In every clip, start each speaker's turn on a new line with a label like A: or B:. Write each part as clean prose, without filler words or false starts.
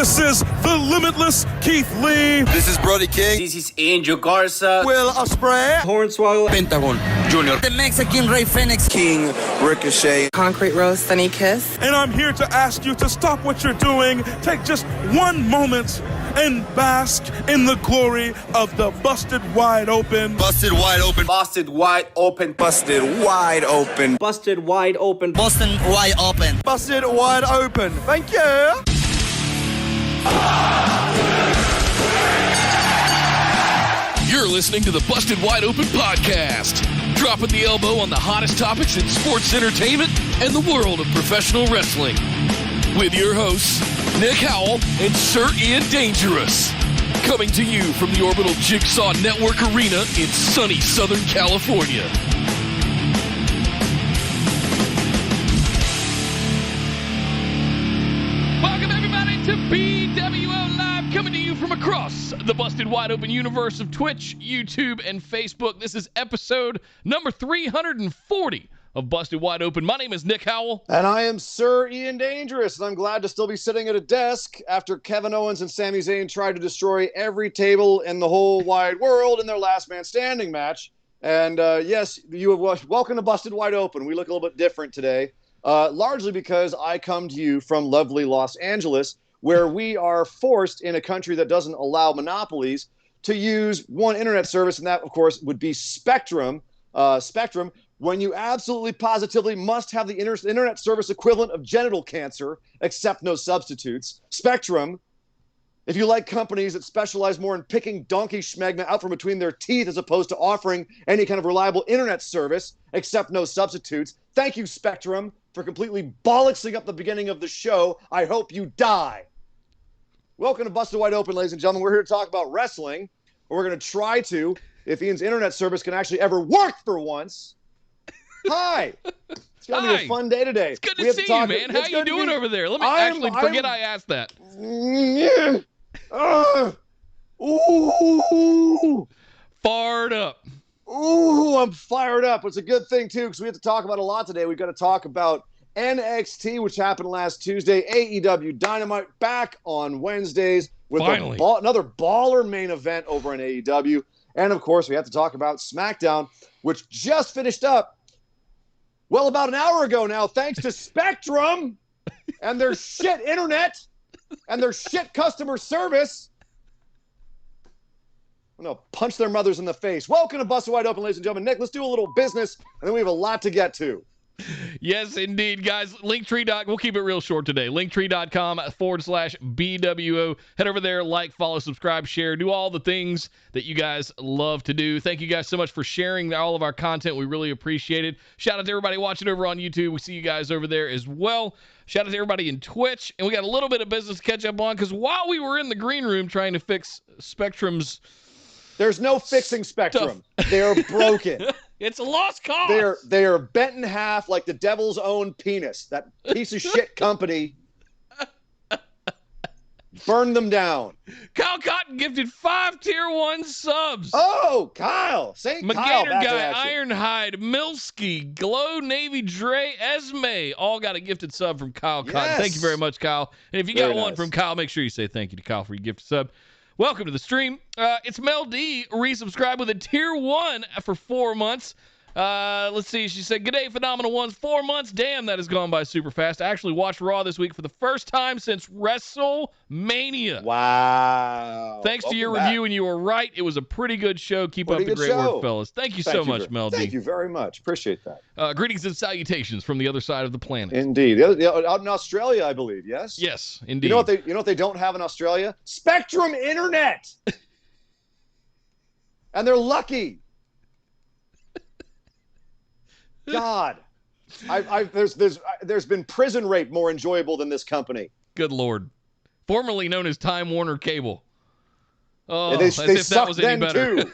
A: This is the limitless Keith Lee.
B: This is Brody King.
C: This is Angel Garza.
B: Will Ospreay.
D: Hornswoggle.
B: Pentagon Jr.
D: The Mexican Rey Fenix.
B: King Ricochet.
E: Concrete Rose, Sunny Kiss.
A: And I'm here to ask you to stop what you're doing, take just one moment, and bask in the glory of the Busted Wide Open.
B: Busted wide open.
C: Busted wide open.
B: Busted wide open.
D: Busted wide open.
F: Boston wide open.
B: Busted wide open. Thank you.
G: You're listening to the Busted Wide Open podcast, dropping the elbow on the hottest topics in sports entertainment and the world of professional wrestling. With your hosts, Nick Howell and Sir Ian Dangerous. Coming to you from the Orbital Jigsaw Network Arena in sunny Southern California. Welcome everybody to BWO Live, coming to you from across the Busted Wide Open universe of Twitch, YouTube, and Facebook. This is episode number 340 of Busted Wide Open. My name is Nick Howell.
H: And I am Sir Ian Dangerous, and I'm glad to still be sitting at a desk after Kevin Owens and Sami Zayn tried to destroy every table in the whole wide world in their last man standing match. And yes, you have welcome to Busted Wide Open. We look a little bit different today, largely because I come to you from lovely Los Angeles, where we are forced in a country that doesn't allow monopolies to use one internet service, and that, of course, would be Spectrum. Spectrum, when you absolutely positively must have the internet service equivalent of genital cancer, except no substitutes. Spectrum, if you like companies that specialize more in picking donkey schmegma out from between their teeth as opposed to offering any kind of reliable internet service, except no substitutes. Thank you, Spectrum, for completely bollocksing up the beginning of the show. I hope you die. Welcome to Busted Wide Open, ladies and gentlemen. We're here to talk about wrestling. We're going to try to, if Ian's internet service can actually ever work for once. Hi. It's going to be a fun day today.
G: It's good to see you, man. How you doing over there? Let me I asked that.
H: Ooh.
G: Fired up.
H: Ooh, I'm fired up. It's a good thing, too, because we have to talk about a lot today. We've got to talk about NXT, which happened last Tuesday. AEW Dynamite back on Wednesdays with another baller main event over in AEW. And, of course, we have to talk about Smackdown, which just finished up, well, about an hour ago now, thanks to Spectrum and their shit internet and their shit customer service. I'm going to punch their mothers in the face. Welcome to Busted Wide Open, ladies and gentlemen. Nick, let's do a little business, and then we have a lot to get to.
G: Yes, indeed, guys. Linktree. We'll keep it real short today. Linktree.com/BWO. Head over there, like, follow, subscribe, share, do all the things that you guys love to do. Thank you guys so much for sharing all of our content. We really appreciate it. Shout out to everybody watching over on YouTube. We see you guys over there as well. Shout out to everybody in Twitch. And we got a little bit of business to catch up on because while we were in the green room trying to fix Spectrum's
H: There's no fixing Spectrum. They're broken.
G: It's a lost cause.
H: They are bent in half like the devil's own penis. That piece of shit company. Burn them down.
G: Kyle Cotton gifted 5 Tier 1 subs.
H: Oh, Kyle. St. Kyle
G: McGator Guy, Ironhide, Milski, Glow, Navy, Dre, Esme. All got a gifted sub from Kyle Cotton.
H: Yes.
G: Thank you very much, Kyle. And if you got one from Kyle, make sure you say thank you to Kyle for your gifted sub. Welcome to the stream. It's Mel D, resubscribed with a Tier 1 for 4 months. Let's see. She said, "Good day, Phenomenal Ones. 4 months. Damn, that has gone by super fast. I actually watched Raw this week for the first time since WrestleMania.
H: Wow.
G: Thanks to your review, and you were right. It was a pretty good show. Keep up the great work, fellas. Thank you so much, Mel D.
H: Thank you very much. Appreciate that.
G: Greetings and salutations from the other side of the planet.
H: Indeed. Out in Australia, I believe, yes?
G: Yes, indeed.
H: You know what they don't have in Australia? Spectrum Internet. And they're lucky. God, there's been prison rape more enjoyable than this company.
G: Good Lord. Formerly known as Time Warner Cable. Oh,
H: yeah, they
G: as if that was any better.
H: Too.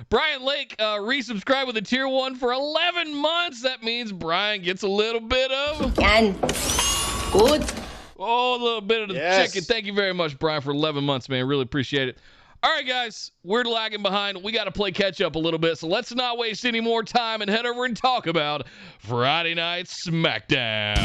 G: Brian Lake resubscribed with a Tier 1 for 11 months. That means Brian gets a little bit of...
E: Good.
G: Oh, a little bit of the chicken. Thank you very much, Brian, for 11 months, man. Really appreciate it. All right, guys, we're lagging behind. We got to play catch up a little bit, so let's not waste any more time and head over and talk about Friday Night Smackdown.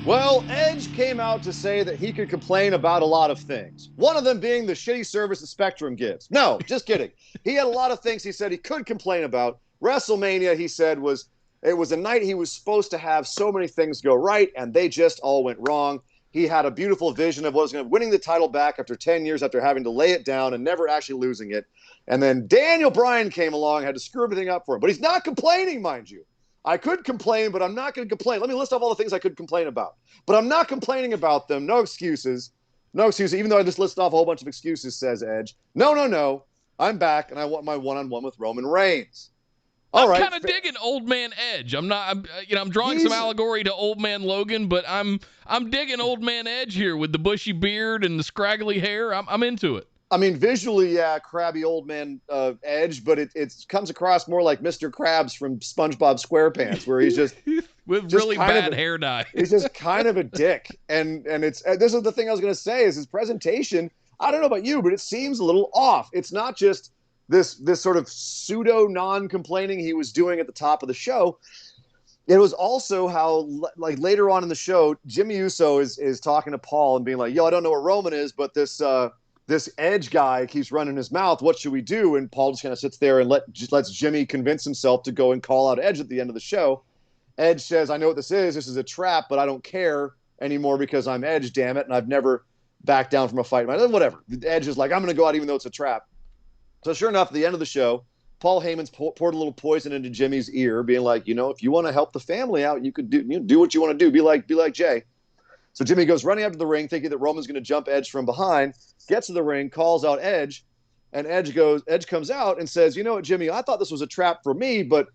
H: Well, Edge came out to say that he could complain about a lot of things. One of them being the shitty service that Spectrum gives. No, just kidding. He had a lot of things he said he could complain about. WrestleMania, he said, was a night he was supposed to have so many things go right, and they just all went wrong. He had a beautiful vision of what was going to winning the title back after 10 years after having to lay it down and never actually losing it. And then Daniel Bryan came along, had to screw everything up for him. But he's not complaining, mind you. I could complain, but I'm not going to complain. Let me list off all the things I could complain about. But I'm not complaining about them. No excuses. No excuses. Even though I just listed off a whole bunch of excuses, says Edge. No. I'm back, and I want my one-on-one with Roman Reigns. All right.
F: I'm kind of digging Old Man Edge. I'm drawing some allegory to Old Man Logan, but I'm digging Old Man Edge here with the bushy beard and the scraggly hair. I'm into it.
H: I mean, visually, yeah, crabby old man Edge, but it comes across more like Mr. Krabs from SpongeBob SquarePants, where he's just
F: with really bad hair dye.
H: He's just kind of a dick, and this is the thing I was going to say is his presentation. I don't know about you, but it seems a little off. It's not just this sort of pseudo non-complaining he was doing at the top of the show. It was also how, like, later on in the show, Jimmy Uso is talking to Paul and being like, "Yo, I don't know where Roman is, but this Edge guy keeps running his mouth. What should we do?" And Paul just kind of sits there and lets Jimmy convince himself to go and call out Edge at the end of the show. Edge says, "I know what this is. This is a trap, but I don't care anymore because I'm Edge, damn it, and I've never backed down from a fight." Whatever. Edge is like, "I'm going to go out even though it's a trap." So sure enough, at the end of the show, Paul Heyman's poured a little poison into Jimmy's ear, being like, if you want to help the family out, you could do what you want to do. Be like Jay. So Jimmy goes running out to the ring, thinking that Roman's going to jump Edge from behind, gets to the ring, calls out Edge, and Edge comes out and says, "You know what, Jimmy, I thought this was a trap for me, but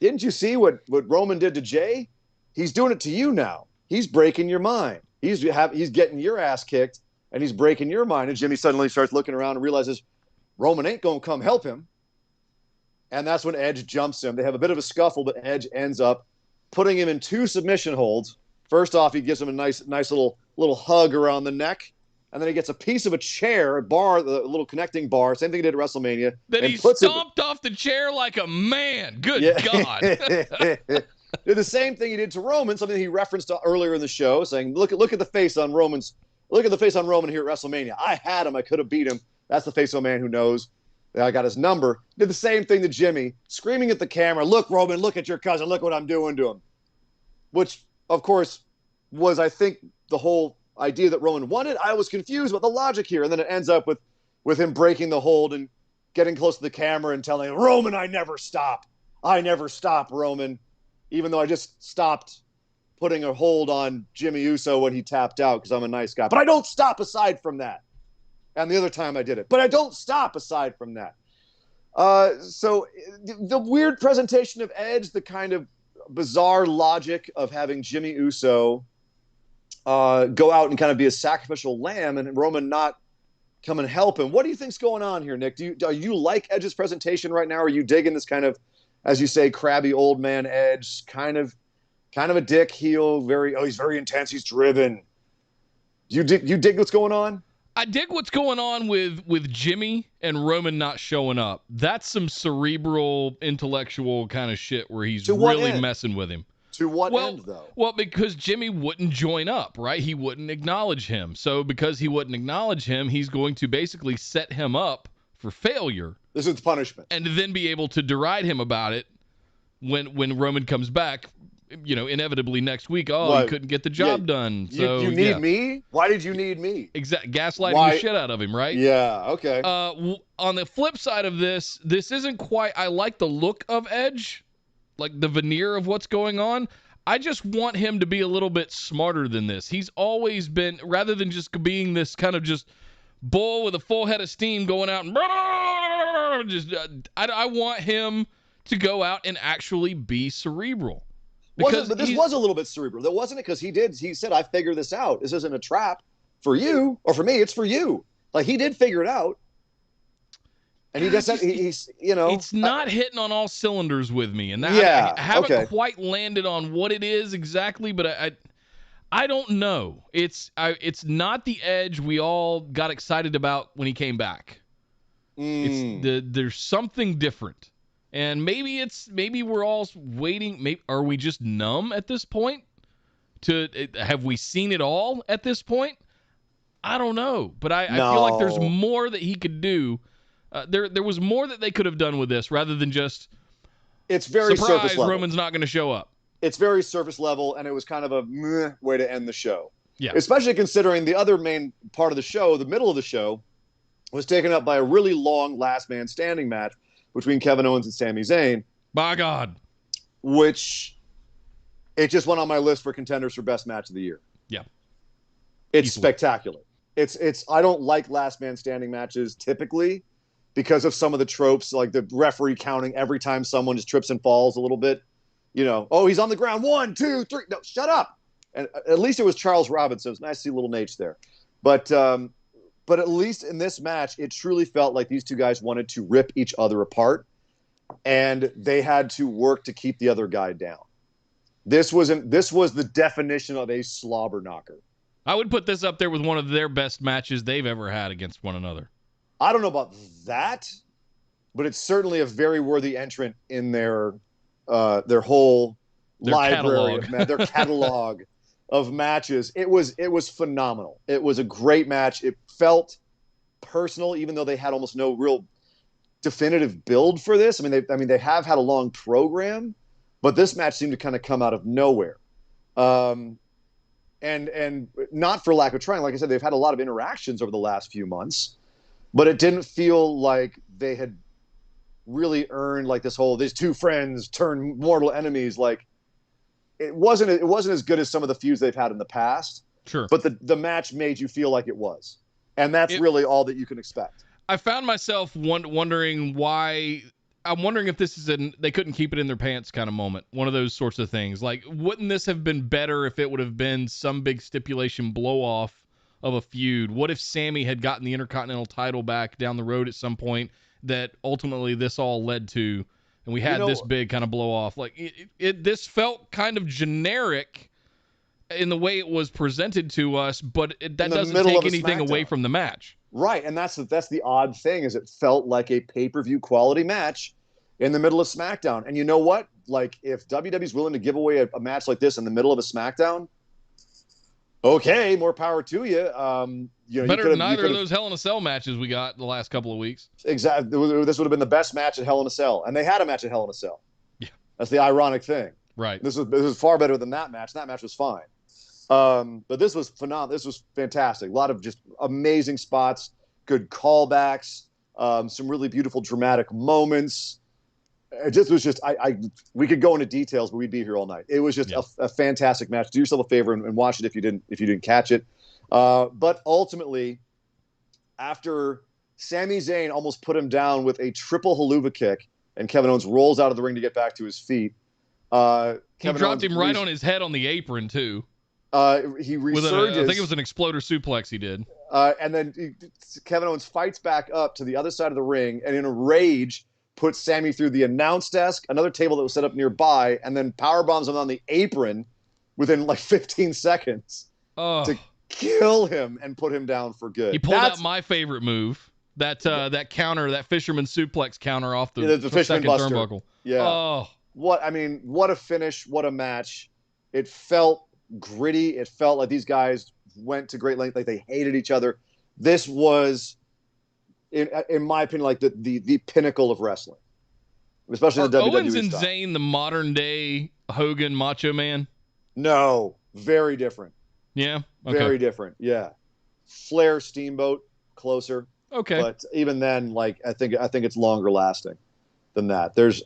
H: didn't you see what Roman did to Jay? He's doing it to you now. He's breaking your mind. He's getting your ass kicked, and he's breaking your mind." And Jimmy suddenly starts looking around and realizes Roman ain't going to come help him. And that's when Edge jumps him. They have a bit of a scuffle, but Edge ends up putting him in 2 submission holds. First off, he gives him a nice little hug around the neck, and then he gets a piece of a chair, a bar, the little connecting bar, same thing he did at WrestleMania.
F: Then he stomped off the chair like a man. Good God.
H: Did the same thing he did to Roman, something he referenced earlier in the show, saying, look at the face on Roman here at WrestleMania. I had him. I could have beat him. That's the face of a man who knows. I got his number. Did the same thing to Jimmy, screaming at the camera, "Look, Roman, look at your cousin. Look what I'm doing to him." Which, of course, was, I think, the whole idea that Roman wanted. I was confused about the logic here. And then it ends up with him breaking the hold and getting close to the camera and telling him, "Roman, I never stop. I never stop, Roman." Even though I just stopped putting a hold on Jimmy Uso when he tapped out because I'm a nice guy. But I don't stop aside from that. And the other time I did it. But I don't stop aside from that. So the weird presentation of Edge, the kind of bizarre logic of having Jimmy Uso go out and kind of be a sacrificial lamb and Roman not come and help him. What do you think's going on here, Nick? Do you like Edge's presentation right now? Or are you digging this kind of, as you say, crabby old man Edge, kind of a dick heel, he's very intense, he's driven. You dig what's going on?
F: I dig what's going on with Jimmy and Roman not showing up. That's some cerebral, intellectual kind of shit where he's really messing with him.
H: To what end, though?
F: Well, because Jimmy wouldn't join up, right? He wouldn't acknowledge him. So because he wouldn't acknowledge him, he's going to basically set him up for failure.
H: This is the punishment.
F: And then be able to deride him about it when Roman comes back, inevitably next week. He couldn't get the job done. So
H: you need me? Why did you need me?
F: Exactly. Gaslighting the shit out of him, right?
H: Yeah, okay.
F: On the flip side of this isn't quite, I like the look of Edge, like the veneer of what's going on. I just want him to be a little bit smarter than this. He's always been, rather than just being this kind of just bull with a full head of steam going out and I want him to go out and actually be cerebral.
H: But this was a little bit cerebral. That wasn't it, because he said, "I figured this out. This isn't a trap for you or for me. It's for you." Like, he did figure it out. And he just said,
F: it's not hitting on all cylinders with me. And that I haven't quite landed on what it is exactly, but I don't know. It's not the Edge we all got excited about when he came back. There's something different. And maybe we're all waiting. Are we just numb at this point? Have we seen it all at this point? I don't know, but I feel like there's more that he could do. There was more that they could have done with this rather than just
H: it's very
F: surprise,
H: surface level.
F: Roman's not going to show up.
H: It's very surface level, and it was kind of a meh way to end the show.
F: Yeah.
H: Especially considering the other main part of the show, the middle of the show, was taken up by a really long last man standing match between Kevin Owens and Sami Zayn.
F: By God.
H: Which it just went on my list for contenders for best match of the year.
F: Yeah.
H: It's spectacular. It's I don't like last man standing matches typically because of some of the tropes, like the referee counting every time someone just trips and falls a little bit. Oh, he's on the ground. 1, 2, 3. No, shut up. And at least it was Charles Robinson. It's nice to see little Nate's there. But at least in this match, it truly felt like these two guys wanted to rip each other apart, and they had to work to keep the other guy down. This was the definition of a slobber knocker.
F: I would put this up there with one of their best matches they've ever had against one another.
H: I don't know about that, but it's certainly a very worthy entrant in their whole library, their catalog of matches. It was phenomenal. It was a great match. It felt personal, even though they had almost no real definitive build for this. I mean, they have had a long program, but this match seemed to kind of come out of nowhere. And not for lack of trying. Like I said, they've had a lot of interactions over the last few months, but it didn't feel like they had really earned like these two friends turn mortal enemies. Like it wasn't as good as some of the feuds they've had in the past.
F: Sure.
H: But the match made you feel like it was. And that's really all that you can expect.
F: I found myself wondering why. I'm wondering if this is they couldn't keep it in their pants kind of moment. One of those sorts of things. Like, wouldn't this have been better if it would have been some big stipulation blow off of a feud? What if Sammy had gotten the Intercontinental title back down the road at some point that ultimately this all led to, and we had this big kind of blow off? Like this felt kind of generic in the way it was presented to us, but that doesn't take anything away from the match.
H: Right, and that's the odd thing is it felt like a pay-per-view quality match in the middle of SmackDown. And you know what? Like, if WWE's willing to give away a match like this in the middle of a SmackDown, okay, more power to you.
F: Better than either of those Hell in a Cell matches we got the last couple of weeks.
H: Exactly. This would have been the best match at Hell in a Cell, and they had a match at Hell in a Cell.
F: Yeah,
H: that's the ironic thing.
F: Right.
H: This was far better than that match. That match was fine. But this was phenomenal. This was fantastic. A lot of just amazing spots, good callbacks, some really beautiful dramatic moments. It just was just we could go into details, but we'd be here all night. It was just a fantastic match. Do yourself a favor and watch it if you didn't catch it. But ultimately, after Sami Zayn almost put him down with a triple haluva kick, and Kevin Owens rolls out of the ring to get back to his feet.
F: He dropped him right on his head on the apron too.
H: He resurges.
F: I think it was an exploder suplex he did.
H: And then Kevin Owens fights back up to the other side of the ring, and in a rage puts Sammy through the announce desk, another table that was set up nearby, and then powerbombs him on the apron within like 15 seconds to kill him and put him down for good.
F: He pulled out my favorite move, that counter, that fisherman suplex counter off the second turnbuckle.
H: Yeah.
F: Oh.
H: What a finish, what a match. It felt gritty. It felt like these guys went to great length, like they hated each other. This was, in my opinion, like the pinnacle of wrestling, especially the WWE
F: Owens and
H: style.
F: Zayn the modern day Hogan Macho Man?
H: No, very different.
F: Yeah, okay.
H: Very different. Yeah, Flair Steamboat closer.
F: Okay,
H: but even then, like I think it's longer lasting than that. There's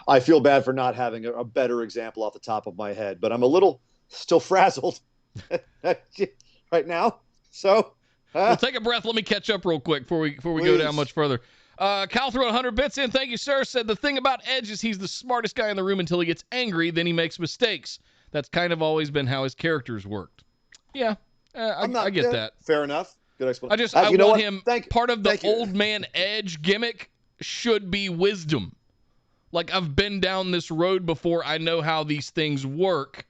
H: I feel bad for not having a better example off the top of my head, but I'm a little still frazzled right now. So
F: well, take a breath. Let me catch up real quick before we go down much further. Cal threw 100 bits in. Thank you, sir. Said the thing about Edge is he's the smartest guy in the room until he gets angry. Then he makes mistakes. That's kind of always been how his characters worked. Yeah, I get that.
H: Fair enough. Good explanation.
F: I want him. Part of the old man Edge gimmick should be wisdom. Like, I've been down this road before. I know how these things work,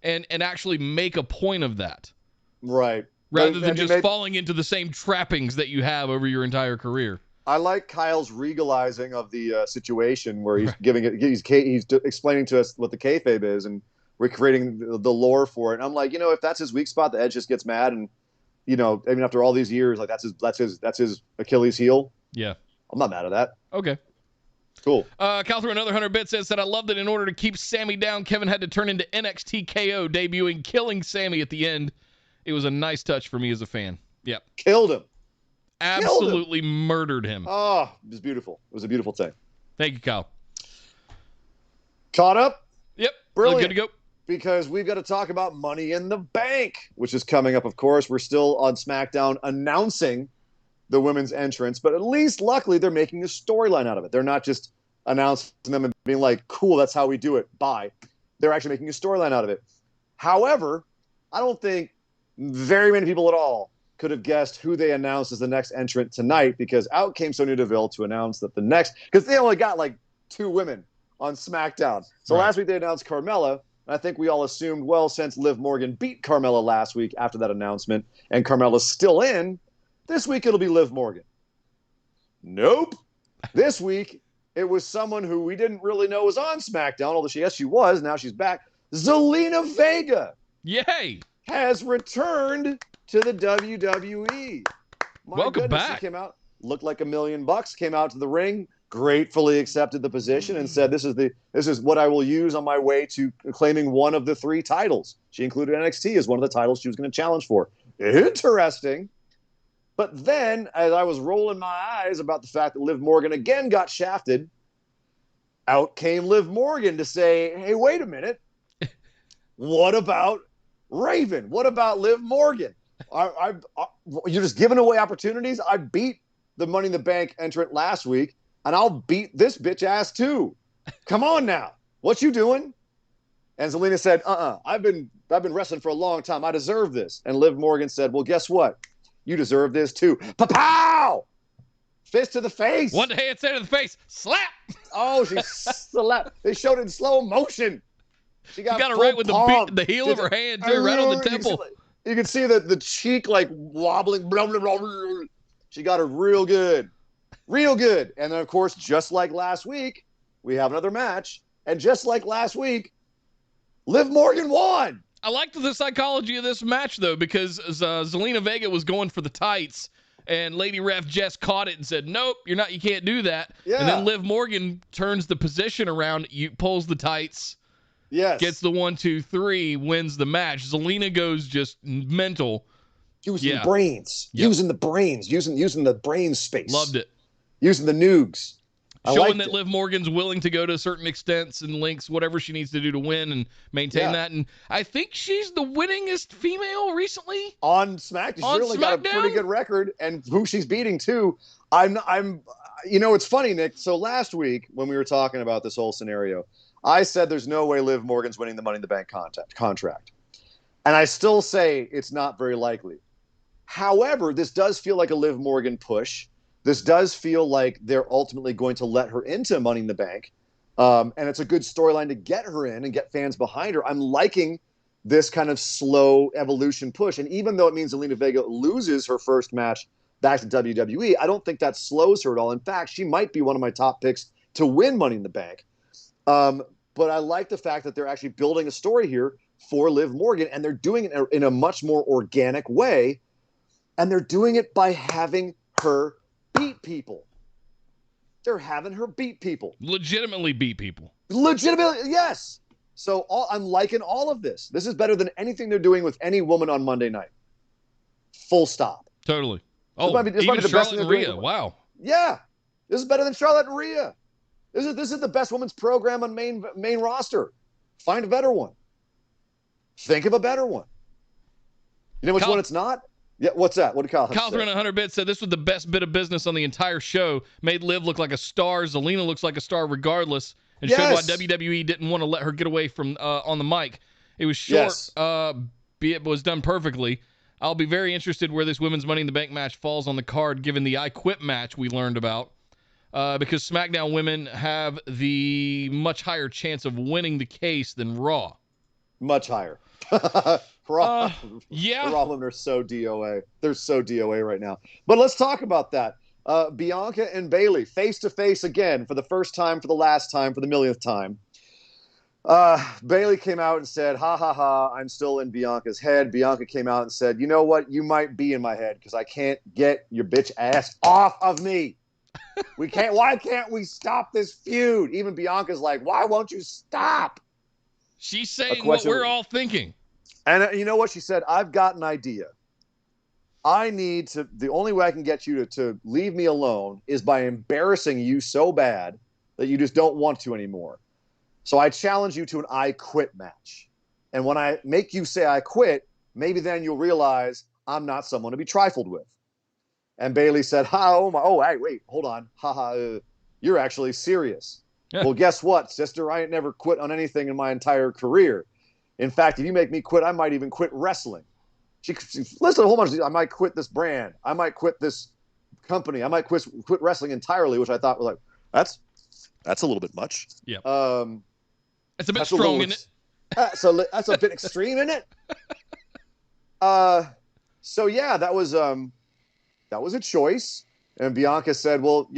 F: and actually make a point of that.
H: Right.
F: Rather than just falling into the same trappings that you have over your entire career.
H: I like Kyle's regalizing of the situation where he's giving it. He's explaining to us what the kayfabe is, and creating the lore for it. And I'm like, if that's his weak spot, the Edge just gets mad, and after all these years, like that's his Achilles heel.
F: Yeah,
H: I'm not mad at that.
F: Okay.
H: Cool.
F: Cal through another 100 bits said, I loved it. In order to keep Sammy down, Kevin had to turn into NXT KO, debuting, killing Sammy at the end. It was a nice touch for me as a fan. Yep.
H: Killed him.
F: Absolutely murdered him.
H: Oh, it was beautiful. It was a beautiful thing.
F: Thank you, Kyle.
H: Caught up?
F: Yep.
H: Brilliant.
F: Good to go.
H: Because we've got to talk about Money in the Bank, which is coming up, of course. We're still on SmackDown announcing the women's entrance, but at least, luckily, they're making a storyline out of it. They're not just announcing them and being like, cool, that's how we do it. Bye. They're actually making a storyline out of it. However, I don't think very many people at all could have guessed who they announced as the next entrant tonight, because out came Sonya Deville to announce that because they only got like 2 women on SmackDown. So last week they announced Carmella, and I think we all assumed, well, since Liv Morgan beat Carmella last week after that announcement, and Carmella's still in, this week it'll be Liv Morgan. Nope. This week it was someone who we didn't really know was on SmackDown, although she was, now she's back. Zelina Vega.
F: Yay!
H: Has returned to the WWE.
F: Welcome back.
H: She came out, looked like $1 million, came out to the ring, gratefully accepted the position, and said, this is what I will use on my way to claiming one of the 3 titles. She included NXT as one of the titles she was going to challenge for. Interesting. But then, as I was rolling my eyes about the fact that Liv Morgan again got shafted, out came Liv Morgan to say, hey, wait a minute. What about Raven? What about Liv Morgan? You're just giving away opportunities? I beat the Money in the Bank entrant last week, and I'll beat this bitch ass too. Come on now. What you doing? And Zelina said, I've been wrestling for a long time. I deserve this. And Liv Morgan said, well, guess what? You deserve this too. Pa-pow! Fist to the face.
F: One hand to the face. Slap!
H: Oh, she slapped. They showed it in slow motion. She got
F: it right with the heel of her hand, too, right on the temple.
H: You can see the cheek like wobbling. Blah, blah, blah, blah. She got her real good. Real good. And then, of course, just like last week, we have another match. And just like last week, Liv Morgan won.
F: I liked the psychology of this match, though, because Zelina Vega was going for the tights, and Lady Ref Jess caught it and said, nope, you can't do that. Yeah. And then Liv Morgan turns the position around, pulls the tights, gets the 1, 2, 3, wins the match. Zelina goes just mental.
H: Using the brains. Yep. Using the brains. Using the brain space.
F: Loved it.
H: Using the noogs.
F: Showing that Liv Morgan's willing to go to certain extents and links, whatever she needs to do to win and maintain that. And I think she's the winningest female recently
H: on SmackDown. She's really got a pretty good record, and who she's beating too. It's funny, Nick. So last week when we were talking about this whole scenario, I said there's no way Liv Morgan's winning the Money in the Bank contract, and I still say it's not very likely. However, this does feel like a Liv Morgan push. This does feel like they're ultimately going to let her into Money in the Bank. And it's a good storyline to get her in and get fans behind her. I'm liking this kind of slow evolution push. And even though it means Zelina Vega loses her first match back to WWE, I don't think that slows her at all. In fact, she might be one of my top picks to win Money in the Bank. But I like the fact that they're actually building a story here for Liv Morgan, and they're doing it in a much more organic way. And they're doing it by having her beat people. They're having her beat people.
F: Legitimately beat people.
H: Legitimately, yes. So I'm liking all of this. This is better than anything they're doing with any woman on Monday night. Full stop.
F: Totally. Oh, even Charlotte and Rhea. Wow.
H: Yeah. This is better than Charlotte and Rhea. This is the best women's program on main roster. Find a better one. Think of a better one. You know which one it's not? Yeah, what's that? What did Kyle have to say?
F: Kyle 100 bits said this was the best bit of business on the entire show. Made Liv look like a star. Zelina looks like a star regardless. And showed why WWE didn't want to let her get away from on the mic. It was short, it was done perfectly. I'll be very interested where this Women's Money in the Bank match falls on the card, given the I Quit match we learned about. Because SmackDown women have the much higher chance of winning the case than Raw.
H: Much higher. Raw women are so DOA. They're so DOA right now. But let's talk about that. Bianca and Bayley face to face again for the first time, for the last time, for the millionth time. Bayley came out and said, ha, ha, ha, I'm still in Bianca's head. Bianca came out and said, you know what? You might be in my head because I can't get your bitch ass off of me. Why can't we stop this feud? Even Bianca's like, why won't you stop?
F: She's saying what we're all thinking.
H: And you know what she said? I've got an idea. The only way I can get you to leave me alone is by embarrassing you so bad that you just don't want to anymore. So I challenge you to an I quit match. And when I make you say I quit, maybe then you'll realize I'm not someone to be trifled with. And Bayley said, wait, hold on. You're actually serious. Yeah. Well, guess what, sister? I ain't never quit on anything in my entire career. In fact, if you make me quit, I might even quit wrestling. She listed a whole bunch of things. I might quit this brand. I might quit this company. I might quit wrestling entirely, which I thought was like, that's a little bit much.
F: Yeah. It's a bit strong, isn't it?
H: That's a bit extreme, isn't it? So yeah, that was a choice. And Bianca said, well,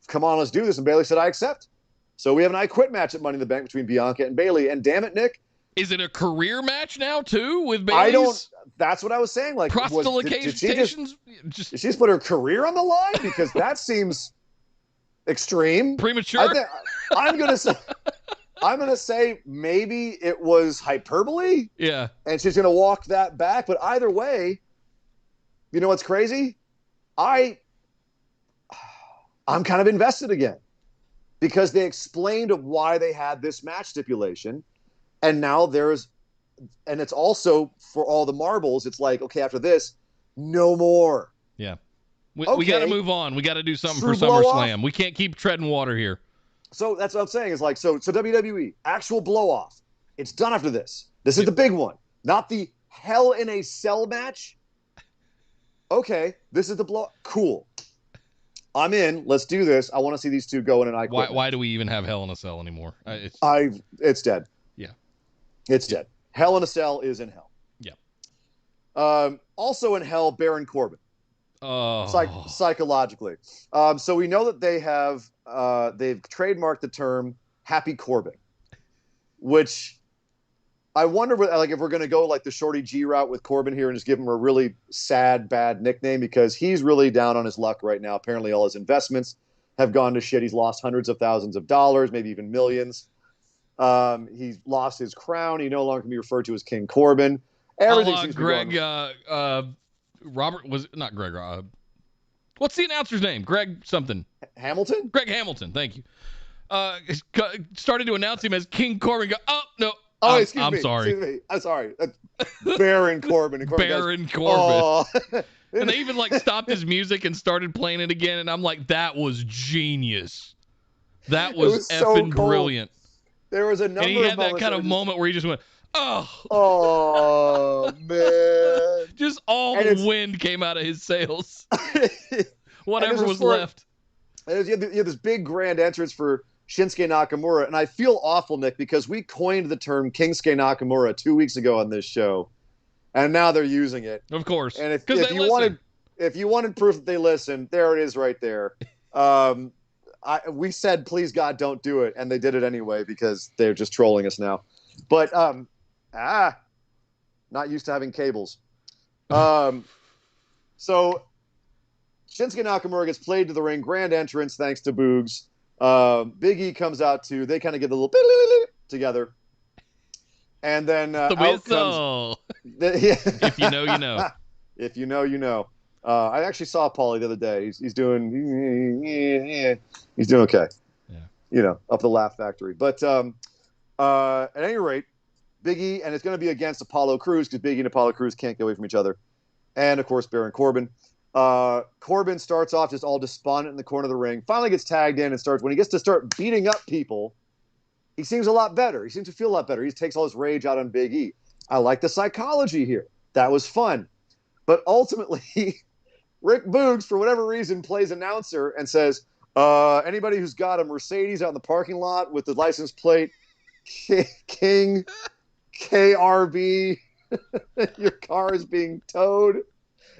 H: come on, let's do this. And Bayley said, I accept. So we have an I quit match at Money in the Bank between Bianca and Bayley. And damn it, Nick.
F: Is it a career match now too with Bayley?
H: That's what I was saying. Like,
F: did
H: she just put her career on the line? Because that seems extreme.
F: Premature?
H: I'm gonna say maybe it was hyperbole.
F: Yeah.
H: And she's gonna walk that back. But either way, you know what's crazy? I'm kind of invested again. Because they explained why they had this match stipulation. And now and it's also for all the marbles. It's like, okay, after this, no more.
F: Yeah. We got to move on. We got to do something for SummerSlam. We can't keep treading water here.
H: So that's what I'm saying is like, so WWE, actual blow off. It's done after this. This is the big one, not the Hell in a Cell match. Okay, this is the blow. Cool. I'm in. Let's do this. I want to see these two go in an I quit.
F: Why do we even have Hell in a Cell anymore?
H: It's dead.
F: Yeah.
H: It's dead. Hell in a Cell is in hell.
F: Yeah.
H: Also in hell, Baron Corbin.
F: Oh.
H: Psychologically. So we know that they've trademarked the term Happy Corbin, which I wonder if we're going to go like the Shorty G route with Corbin here and just give him a really sad, bad nickname because he's really down on his luck right now. Apparently all his investments have gone to shit. He's lost hundreds of thousands of dollars, maybe even millions. He's lost his crown. He no longer can be referred to as King Corbin. Everything seems to be going.
F: Robert was not Greg. What's the announcer's name? Greg something.
H: Hamilton?
F: Greg Hamilton. Thank you. Started to announce him as King Corbin. Oh, no.
H: Oh,
F: I'm sorry.
H: Excuse me. I'm sorry. Baron Corbin.
F: Baron Corbin. Oh. And they even stopped his music and started playing it again. And I'm like, that was genius. That was effing brilliant.
H: There was a number of
F: moments. And he had that kind of moment where he just went,
H: oh, man.
F: Just all the wind came out of his sails. Whatever was left.
H: You had this big grand entrance for Shinsuke Nakamura, and I feel awful, Nick, because we coined the term Kingsuke Nakamura 2 weeks ago on this show, and now they're using it.
F: Of course.
H: And if you wanted proof that they listen, there it is right there. We said, please God, don't do it, and they did it anyway because they're just trolling us now. But not used to having cables. So Shinsuke Nakamura gets played to the ring, grand entrance thanks to Boogs. Big E comes out too. They kind of get the little together, and then
F: the whistle. If you know, you know.
H: If you know, you know. I actually saw Paulie the other day. He's doing okay. Yeah. Up the Laugh Factory. But at any rate, Big E, and it's going to be against Apollo Crews because Big E and Apollo Crews can't get away from each other, and of course Baron Corbin. Corbin starts off just all despondent in the corner of the ring, finally gets tagged in and when he gets to start beating up people, he seems a lot better. He seems to feel a lot better. He takes all his rage out on Big E. I like the psychology here. That was fun. But ultimately, Rick Boogs, for whatever reason, plays announcer and says, anybody who's got a Mercedes out in the parking lot with the license plate King KRB, your car is being towed.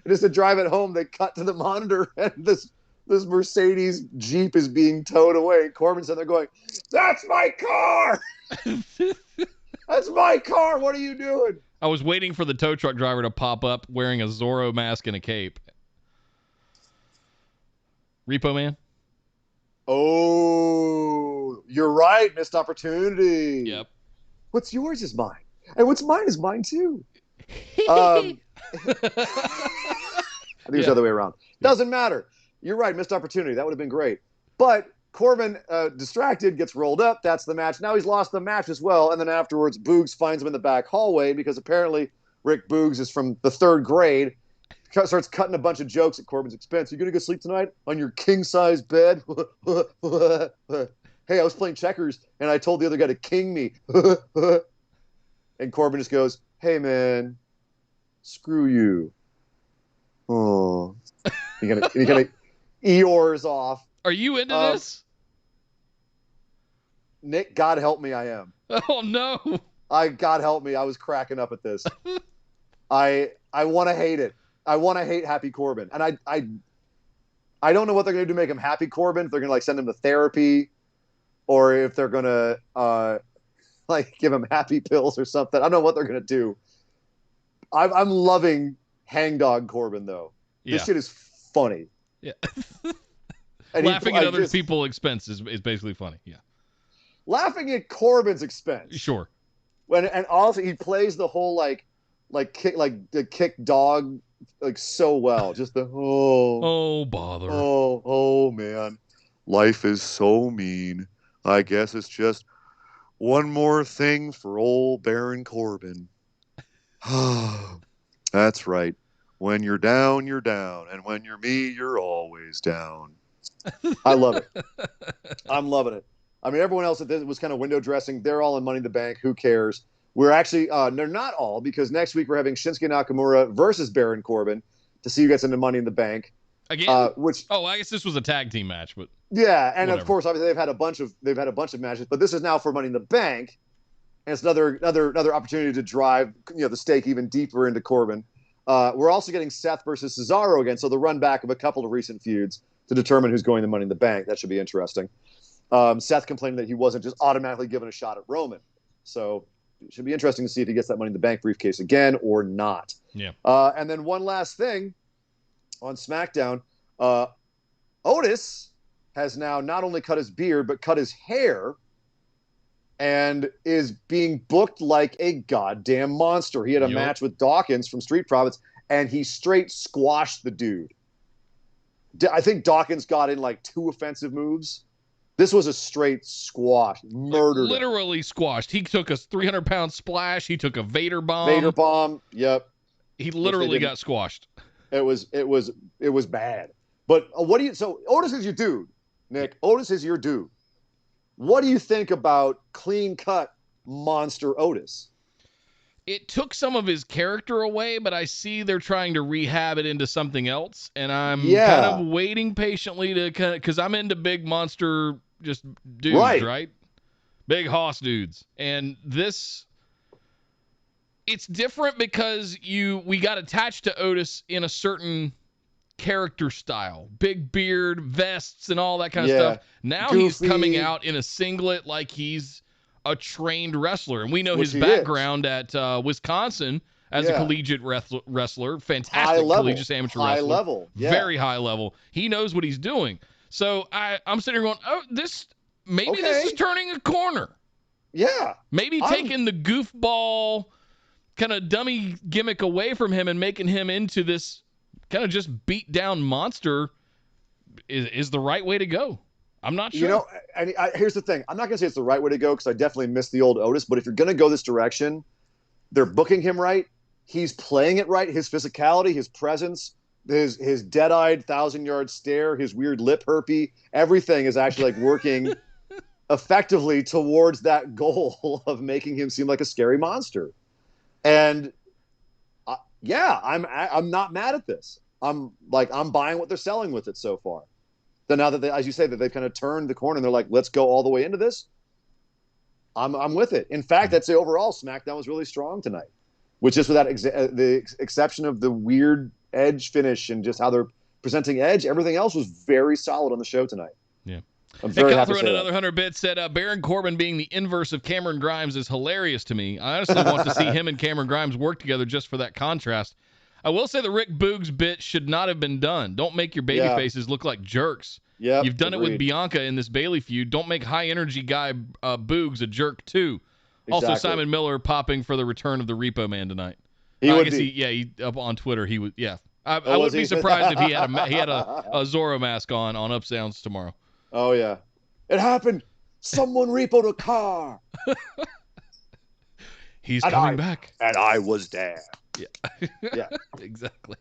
H: And just to drive it home, they cut to the monitor, and this Mercedes Jeep is being towed away. Corbin's in there going, "That's my car!" That's my car. What are you doing?
F: I was waiting for the tow truck driver to pop up wearing a Zorro mask and a cape. Repo Man?
H: Oh, you're right. Missed opportunity.
F: Yep.
H: What's yours is mine. And what's mine is mine, too. I think it's the other way around. Doesn't matter. You're right. Missed opportunity. That would have been great. But Corbin, distracted, gets rolled up. That's the match. Now he's lost the match as well. And then afterwards, Boogs finds him in the back hallway because apparently Rick Boogs is from the 3rd grade. Starts cutting a bunch of jokes at Corbin's expense. You going to go sleep tonight on your king-size bed? Hey, I was playing checkers, and I told the other guy to king me. And Corbin just goes, hey, man, screw you. Oh. He kind of Eeyores off.
F: Are you into this?
H: Nick, God help me, I am.
F: Oh, no.
H: God help me, I was cracking up at this. I want to hate it. I want to hate Happy Corbin. And I don't know what they're going to do to make him Happy Corbin. If they're going to send him to therapy or if they're going to give him happy pills or something. I don't know what they're going to do. I'm loving Hangdog Corbin, though.
F: Yeah.
H: This shit is funny.
F: Yeah.
H: And
F: laughing at other people's expense is basically funny. Yeah.
H: Laughing at Corbin's expense.
F: Sure.
H: And also he plays the whole kick dog so well. Just the
F: bother.
H: Oh man. Life is so mean. I guess it's just one more thing for old Baron Corbin. That's right. When you're down, you're down. And when you're me, you're always down. I love it. I'm loving it. I mean, everyone else that was kind of window dressing, they're all in Money in the Bank. Who cares? We're actually, they're not all, because next week we're having Shinsuke Nakamura versus Baron Corbin to see who gets into Money in the Bank.
F: Again? I guess this was a tag team match, but
H: yeah, and
F: whatever.
H: Of course, obviously they've had a bunch of matches, but this is now for Money in the Bank, and it's another opportunity to drive the stake even deeper into Corbin. We're also getting Seth versus Cesaro again, so the run back of a couple of recent feuds to determine who's going to Money in the Bank. That should be interesting. Seth complaining that he wasn't just automatically given a shot at Roman, so it should be interesting to see if he gets that Money in the Bank briefcase again or not.
F: Yeah.
H: And then one last thing on SmackDown, Otis has now not only cut his beard but cut his hair, and is being booked like a goddamn monster. He had a match with Dawkins from Street Profits, and he straight squashed the dude. I think Dawkins got in 2 offensive moves. This was a straight squash. Murdered.
F: Literally squashed. He took a 300-pound splash. He took a Vader bomb.
H: Vader bomb. Yep.
F: He literally got squashed.
H: It was bad. But so Otis is your dude, Nick. Otis is your dude. What do you think about clean-cut monster Otis?
F: It took some of his character away, but I see they're trying to rehab it into something else, and I'm kind of waiting patiently because I'm into big monster just dudes, right? Big hoss dudes. And this, it's different because we got attached to Otis in a certain character style, big beard, vests, and all that kind of stuff. Now Goofy. He's coming out in a singlet like he's a trained wrestler, and we know his background at Wisconsin as a collegiate wrestler, fantastic collegiate amateur wrestler,
H: high level,
F: very high level. He knows what he's doing. So I'm sitting here going, this is turning a corner.
H: Yeah,
F: maybe taking the goofball kind of dummy gimmick away from him and making him into this kind of just beat down monster is the right way to go. I'm not sure.
H: Here's the thing. I'm not going to say it's the right way to go because I definitely miss the old Otis. But if you're going to go this direction, they're booking him right. He's playing it right. His physicality, his presence, his dead-eyed 1,000-yard stare, his weird lip herpy, everything is actually working effectively towards that goal of making him seem like a scary monster. And I'm not mad at this. I'm buying what they're selling with it so far. Then now that as you say, that they've kind of turned the corner and they're like, let's go all the way into this. I'm with it. In fact, I'd say overall SmackDown was really strong tonight, with just with that the exception of the weird Edge finish and just how they're presenting Edge. Everything else was very solid on the show tonight.
F: Yeah.
H: I'm very happy to
F: throw in
H: say
F: another
H: that.
F: 100 bits. Said Baron Corbin being the inverse of Cameron Grimes is hilarious to me. I honestly want to see him and Cameron Grimes work together just for that contrast. I will say the Rick Boogs bit should not have been done. Don't make your baby faces look like jerks.
H: Yep,
F: You've done it with Bianca in this Bayley feud. Don't make high-energy guy Boogs a jerk, too. Exactly. Also, Simon Miller popping for the return of the Repo Man tonight. He up on Twitter, he would, I wouldn't be surprised if he had a Zorro mask on Up Sounds tomorrow.
H: Oh, yeah. It happened. Someone repoed a car.
F: He's coming back.
H: And I was there.
F: Yeah, exactly.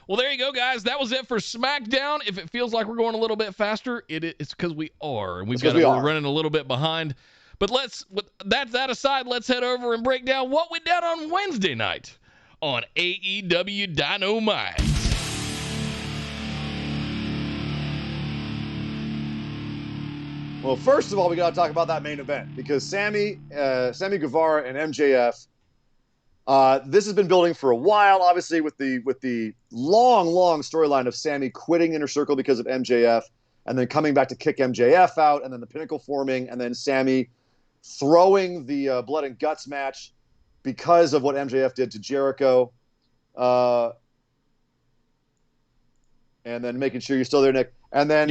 F: Well, there you go, guys. That was it for SmackDown. If it feels like we're going a little bit faster, it's because we are, and we're running a little bit behind. But with that aside, let's head over and break down what went down on Wednesday night on AEW Dynamite.
H: Well, first of all, we got to talk about that main event because Sami Guevara and MJF. This has been building for a while, obviously, with the long storyline of Sami quitting Inner Circle because of MJF, and then coming back to kick MJF out, and then the Pinnacle forming, and then Sami throwing the blood and guts match because of what MJF did to Jericho, and then making sure you're still there, Nick, and then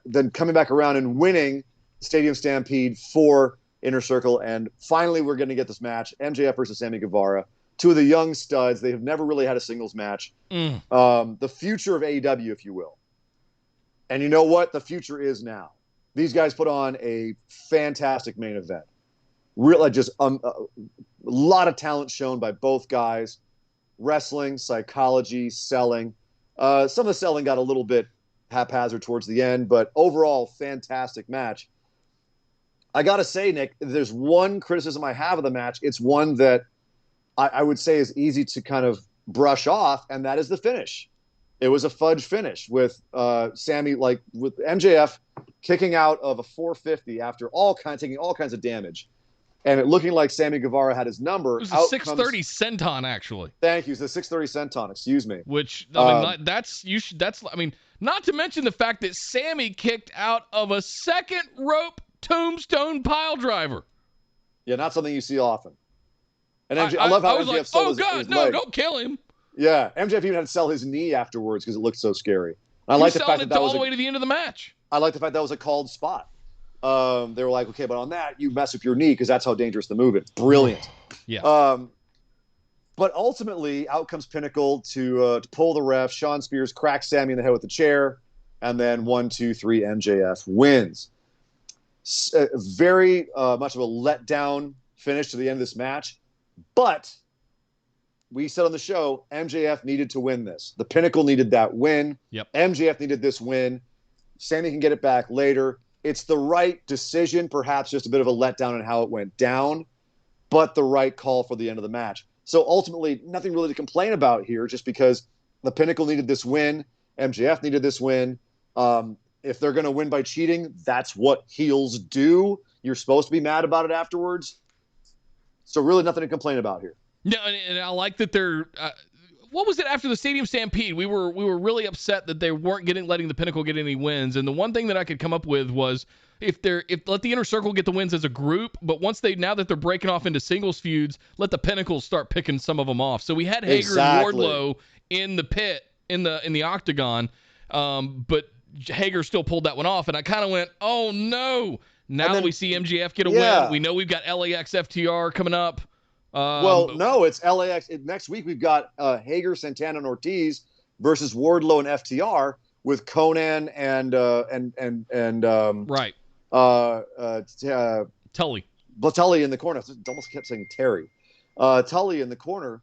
H: then coming back around and winning Stadium Stampede for Inner Circle, and finally we're going to get this match: MJF versus Sammy Guevara, two of the young studs. They have never really had a singles match. The future of AEW, if you will. And you know what? The future is now. These guys put on a fantastic main event. Really, just a lot of talent shown by both guys. Wrestling, psychology, selling. Some of the selling got a little bit haphazard towards the end, but overall, fantastic match. I got to say, Nick, there's one criticism I have of the match. It's one that I would say is easy to kind of brush off, and that is the finish. It was a fudge finish with Sammy, with MJF kicking out of a 450 after taking all kinds of damage, and it looking like Sammy Guevara had his number.
F: It was a 630 senton, actually.
H: Thank you. It's the 630 senton. Excuse me.
F: Which not to mention the fact that Sammy kicked out of a second rope tombstone pile driver.
H: Yeah, not something you see often. And I love how
F: I was
H: MJF
F: like,
H: sold
F: his
H: leg.
F: Don't kill him.
H: Yeah, MJF even had to sell his knee afterwards because it looked so scary.
F: I like the fact that all the way to the end of the match.
H: I like the fact that was a called spot. They were like, okay, but on that, you mess up your knee because that's how dangerous the move is. Brilliant.
F: Yeah.
H: But ultimately, out comes Pinnacle to pull the ref. Sean Spears cracks Sammy in the head with the chair, and then 1, 2, 3, MJF wins. Very much of a letdown finish to the end of this match, but we said on the show, MJF needed to win this. The Pinnacle needed that win.
F: Yep.
H: MJF needed this win. Sammy can get it back later. It's the right decision, perhaps just a bit of a letdown in how it went down, but the right call for the end of the match. So ultimately, nothing really to complain about here, just because the Pinnacle needed this win. MJF needed this win. If they're going to win by cheating, that's what heels do. You're supposed to be mad about it afterwards. So really nothing to complain about here.
F: No, and I like that they're. What was it after the Stadium Stampede? We were really upset that they weren't letting the Pinnacle get any wins. And the one thing that I could come up with was if let the Inner Circle get the wins as a group, but now that they're breaking off into singles feuds, let the Pinnacle start picking some of them off. So we had Hager and Wardlow in the pit in the octagon, but Hager still pulled that one off, and I kind of went, oh no. Now that we see MJF get a win, we know we've got LAX FTR coming up.
H: No, it's LAX. Next week we've got Hager, Santana, and Ortiz versus Wardlow and FTR with Conan and
F: Tully.
H: Tully in the corner. I almost kept saying Terry. Tully in the corner.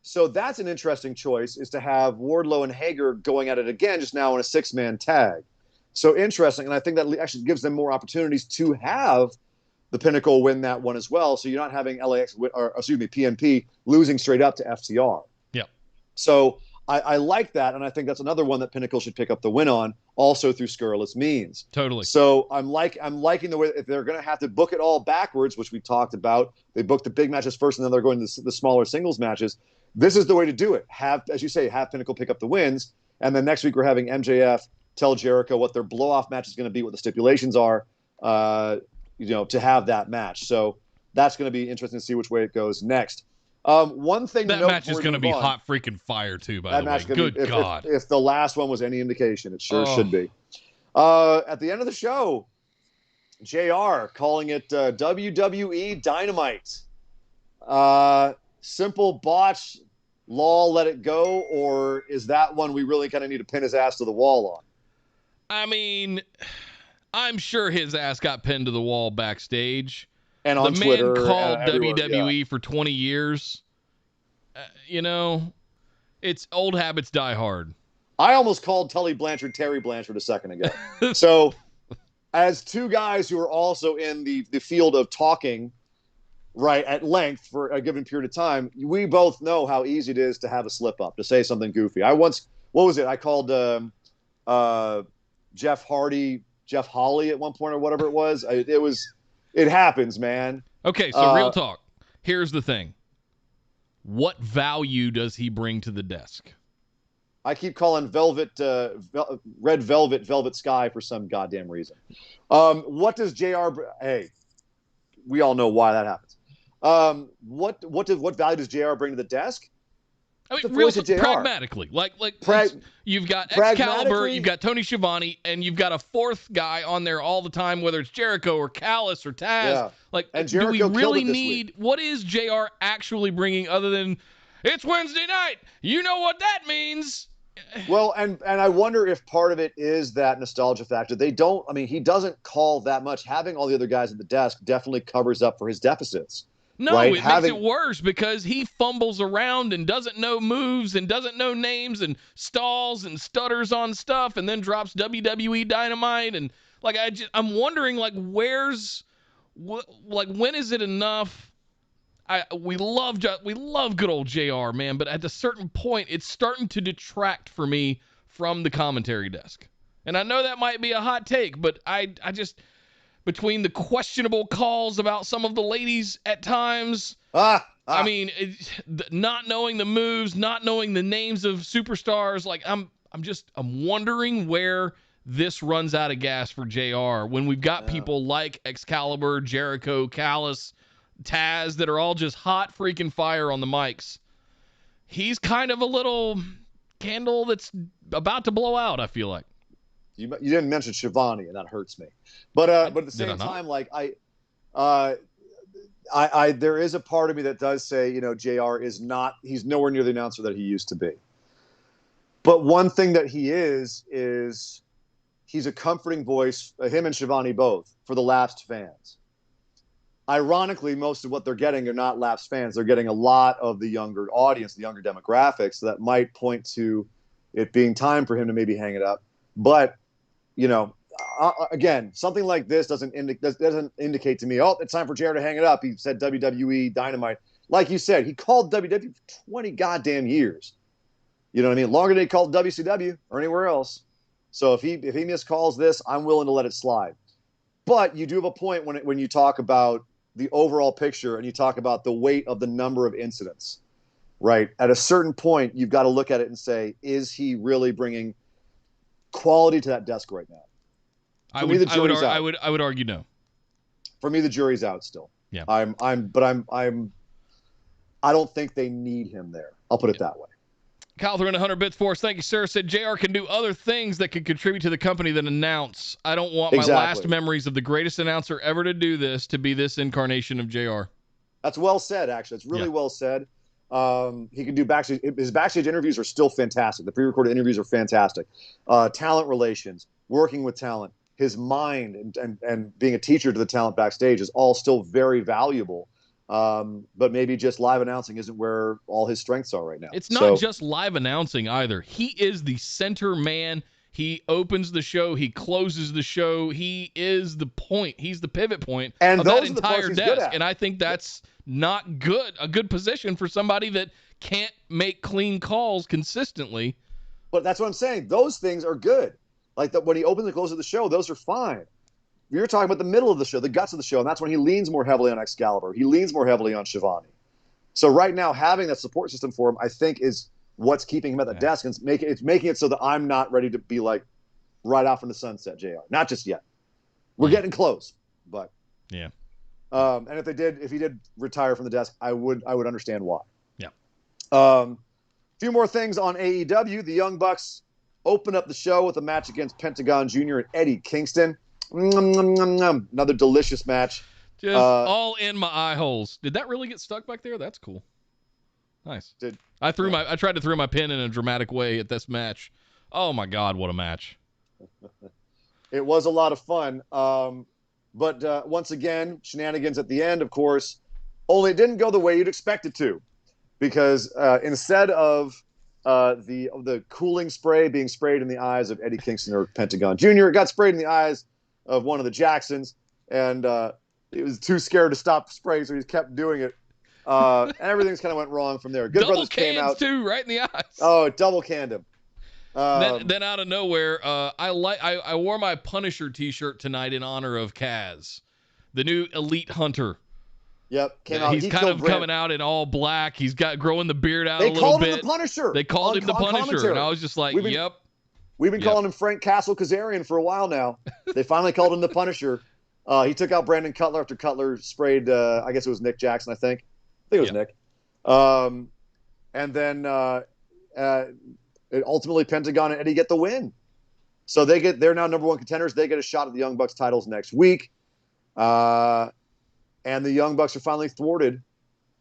H: So that's an interesting choice, is to have Wardlow and Hager going at it again, just now in a 6-man tag. So interesting, and I think that actually gives them more opportunities to have the Pinnacle win that one as well. So you're not having PNP losing straight up to FTR.
F: Yeah.
H: So I like that, and I think that's another one that Pinnacle should pick up the win on, also through scurrilous means.
F: Totally.
H: So I'm liking the way, if they're going to have to book it all backwards, which we talked about, they booked the big matches first, and then they're going to the smaller singles matches. This is the way to do it. Have, as you say, have Pinnacle pick up the wins, and then next week we're having MJF tell Jericho what their blow-off match is going to be, what the stipulations are, to have that match. So that's going to be interesting to see which way it goes next. One thing
F: that match is going to be hot freaking fire too, by the way. Good God.
H: If the last one was any indication, it sure should be. At the end of the show, JR calling it WWE Dynamite. Simple botch, lol, let it go, or is that one we really kind of need to pin his ass to the wall on?
F: I mean, I'm sure his ass got pinned to the wall backstage.
H: And on Twitter.
F: The man called WWE for 20 years. It's old habits die hard.
H: I almost called Tully Blanchard Terry Blanchard a second ago. So, as two guys who are also in the field of talking, right, at length for a given period of time, we both know how easy it is to have a slip up, to say something goofy. I called Jeff Hawley at one point or whatever it was. It happens, man.
F: Okay, so real talk. Here's the thing. What value does he bring to the desk?
H: I keep calling Red Velvet Sky for some goddamn reason. What does JR... Hey, we all know why that happens. What value does JR bring to the desk?
F: I mean, real pragmatically, you've got Excalibur, you've got Tony Schiavone, and you've got a fourth guy on there all the time, whether it's Jericho or Callis or Taz.
H: Yeah.
F: And do we really need? What is JR actually bringing other than it's Wednesday night? You know what that means.
H: Well, and I wonder if part of it is that nostalgia factor. He doesn't call that much. Having all the other guys at the desk definitely covers up for his deficits.
F: No, right? It makes it worse because he fumbles around and doesn't know moves and doesn't know names and stalls and stutters on stuff and then drops WWE Dynamite and I'm wondering when is it enough? We love good old JR, man, but at a certain point it's starting to detract for me from the commentary desk. And I know that might be a hot take, but I just between the questionable calls about some of the ladies at times. I mean, not knowing the moves, not knowing the names of superstars. I'm wondering where this runs out of gas for JR when we've got people like Excalibur, Jericho, Callis, Taz that are all just hot freaking fire on the mics. He's kind of a little candle that's about to blow out, I feel like.
H: You didn't mention Schiavone, and that hurts me. But at the same time, there is a part of me that does say, JR he's nowhere near the announcer that he used to be. But one thing that he is he's a comforting voice, him and Schiavone both, for the lapsed fans. Ironically, most of what they're getting are not lapsed fans. They're getting a lot of the younger audience, the younger demographics, so that might point to it being time for him to maybe hang it up. But again, something like this doesn't indicate to me, it's time for Jared to hang it up. He said WWE Dynamite. Like you said, he called WWE for 20 goddamn years. You know what I mean? Longer than he called WCW or anywhere else. So if he miscalls this, I'm willing to let it slide. But you do have a point when you talk about the overall picture and you talk about the weight of the number of incidents, right? At a certain point, you've got to look at it and say, is he really bringing quality to that desk right now?
F: I would argue no.
H: For me, the jury's out still.
F: Yeah.
H: I don't think they need him there. I'll put it that way.
F: Kyle throwing 100 bits for us. Thank you, sir. Said JR can do other things that could contribute to the company than announce. I don't want my last memories of the greatest announcer ever to do this to be this incarnation of JR.
H: That's well said, actually. It's really well said. He can do backstage. His backstage interviews are still fantastic. The pre-recorded interviews are fantastic. Talent relations, working with talent, his mind and being a teacher to the talent backstage is all still very valuable. But maybe just live announcing isn't where all his strengths are right now.
F: It's not just live announcing either. He is the center man. He opens the show. He closes the show. He is the point. He's the pivot point of that entire desk. And I think that's not good. A good position for somebody that can't make clean calls consistently.
H: But that's what I'm saying. Those things are good. Like when he opens and closes the show, those are fine. You're talking about the middle of the show, the guts of the show, and that's when he leans more heavily on Excalibur. He leans more heavily on Schiavone. So right now, having that support system for him, I think, is what's keeping him at the desk, and it's making it so that I'm not ready to be like, ride off in the sunset, JR. Not just yet. We're getting close, but
F: yeah.
H: And if he did retire from the desk, I would understand why.
F: Yeah.
H: Few more things on AEW. The Young Bucks open up the show with a match against Pentagon Jr. and Eddie Kingston. Another delicious match.
F: Just all in my eye holes. Did that really get stuck back there? That's cool. Nice. I tried to throw my pin in a dramatic way at this match. Oh my God, what a match.
H: It was a lot of fun. But once again, shenanigans at the end, of course. Only it didn't go the way you'd expect it to. Because instead of the cooling spray being sprayed in the eyes of Eddie Kingston or Pentagon Jr., it got sprayed in the eyes of one of the Jacksons. And he was too scared to stop spraying, so he kept doing it. And everything's kind of went wrong from there. Good
F: double
H: Brothers came out
F: too, right in the eyes.
H: Oh, double canned him.
F: Then out of nowhere, I wore my Punisher T-shirt tonight in honor of Kaz, the new elite hunter.
H: Yep, came out.
F: He's kind of coming out in all black. He's got growing the beard out a little bit.
H: They called him the Punisher.
F: They called him the Punisher, and I was just like, yep.
H: We've been calling him Frank Castle Kazarian for a while now. They finally called him the Punisher. He took out Brandon Cutler after Cutler sprayed, I guess it was Nick Jackson, I think it was Nick. And then ultimately Pentagon and Eddie get the win. So they're now number one contenders. They get a shot at the Young Bucks titles next week. And the Young Bucks are finally thwarted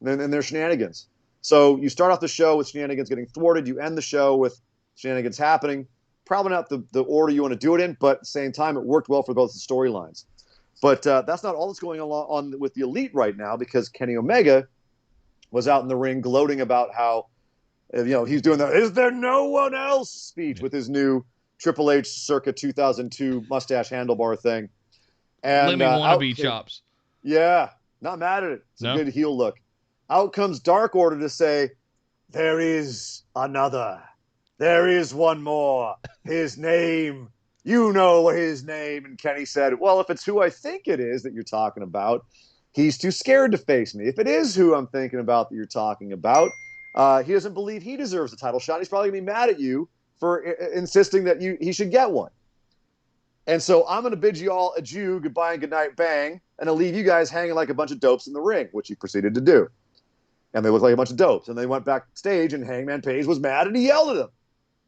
H: in their shenanigans. So you start off the show with shenanigans getting thwarted. You end the show with shenanigans happening. Probably not the order you want to do it in, but at the same time, it worked well for both the storylines. But that's not all that's going on with the Elite right now, because Kenny Omega was out in the ring gloating about how, he's doing the "Is there no one else?" speech with his new Triple H circa 2002 mustache handlebar thing. And
F: Lemmy wannabe chops.
H: Yeah, not mad at it. It's a good heel look. Out comes Dark Order to say, "There is another. There is one more. His name. You know his name." And Kenny said, "Well, if it's who I think it is that you're talking about, he's too scared to face me. If it is who I'm thinking about that you're talking about, he doesn't believe he deserves a title shot. He's probably going to be mad at you for insisting that he should get one. And so I'm going to bid you all adieu, goodbye, and goodnight, bang, and I'll leave you guys hanging like a bunch of dopes in the ring," which he proceeded to do. And they looked like a bunch of dopes. And they went backstage, and Hangman Page was mad, and he yelled at them.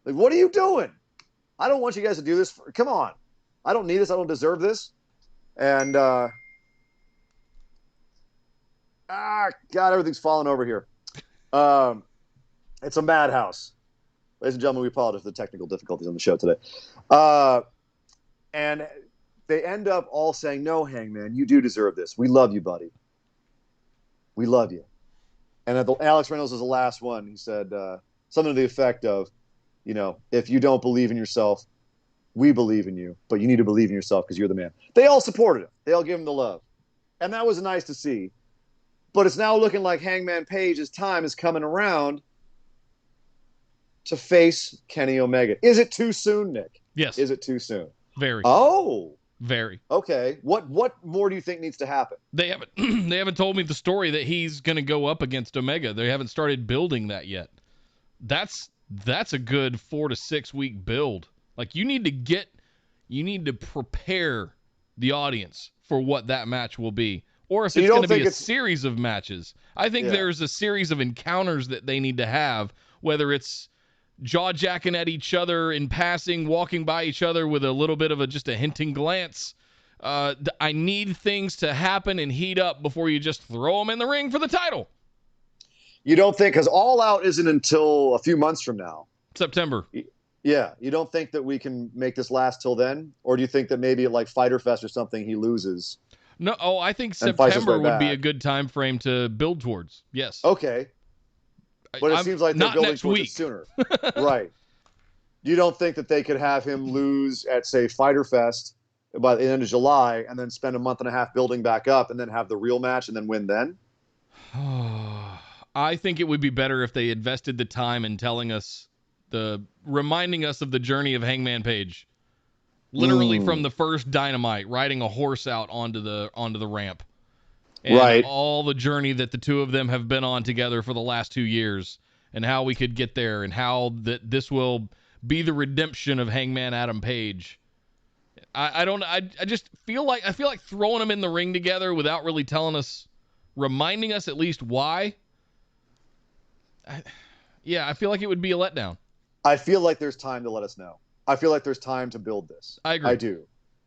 H: Like, "What are you doing? I don't want you guys to do this. Come on. I don't need this. I don't deserve this." And, God, everything's falling over here. It's a madhouse. Ladies and gentlemen, we apologize for the technical difficulties on the show today. And they end up all saying, "No, Hangman, you do deserve this. We love you, buddy. We love you." And Alex Reynolds was the last one. He said something to the effect of, "If you don't believe in yourself, we believe in you, but you need to believe in yourself because you're the man." They all supported him. They all gave him the love. And that was nice to see. But it's now looking like Hangman Page's time is coming around to face Kenny Omega. Is it too soon, Nick?
F: Yes.
H: Is it too soon?
F: Very.
H: Oh.
F: Very.
H: Okay. What more do you think needs to happen?
F: They haven't told me the story that he's going to go up against Omega. They haven't started building that yet. That's a good 4 to 6 week build. Like, you need to prepare the audience for what that match will be. Or if it's going to be a series of matches. I think there's a series of encounters that they need to have, whether it's jaw-jacking at each other in passing, walking by each other with a little bit of just a hinting glance. I need things to happen and heat up before you just throw them in the ring for the title.
H: You don't think, because All Out isn't until a few months from now.
F: September.
H: Yeah. You don't think that we can make this last till then? Or do you think that maybe at like Fyter Fest or something he loses?
F: No, I think September would be a good time frame to build towards. Yes.
H: Okay. But it seems like they're building towards it sooner. Right. You don't think that they could have him lose at, say, Fyter Fest by the end of July and then spend a month and a half building back up and then have the real match and then win then?
F: I think it would be better if they invested the time in reminding us of the journey of Hangman Page. Literally from the first Dynamite, riding a horse out onto the ramp. And all the journey that the two of them have been on together for the last 2 years, and how we could get there, and how this will be the redemption of Hangman Adam Page I don't. I just feel like throwing them in the ring together without really reminding us at least why. I feel like it would be a letdown.
H: I feel like there's time to let us know. I feel like there's time to build this.
F: I agree.
H: I do.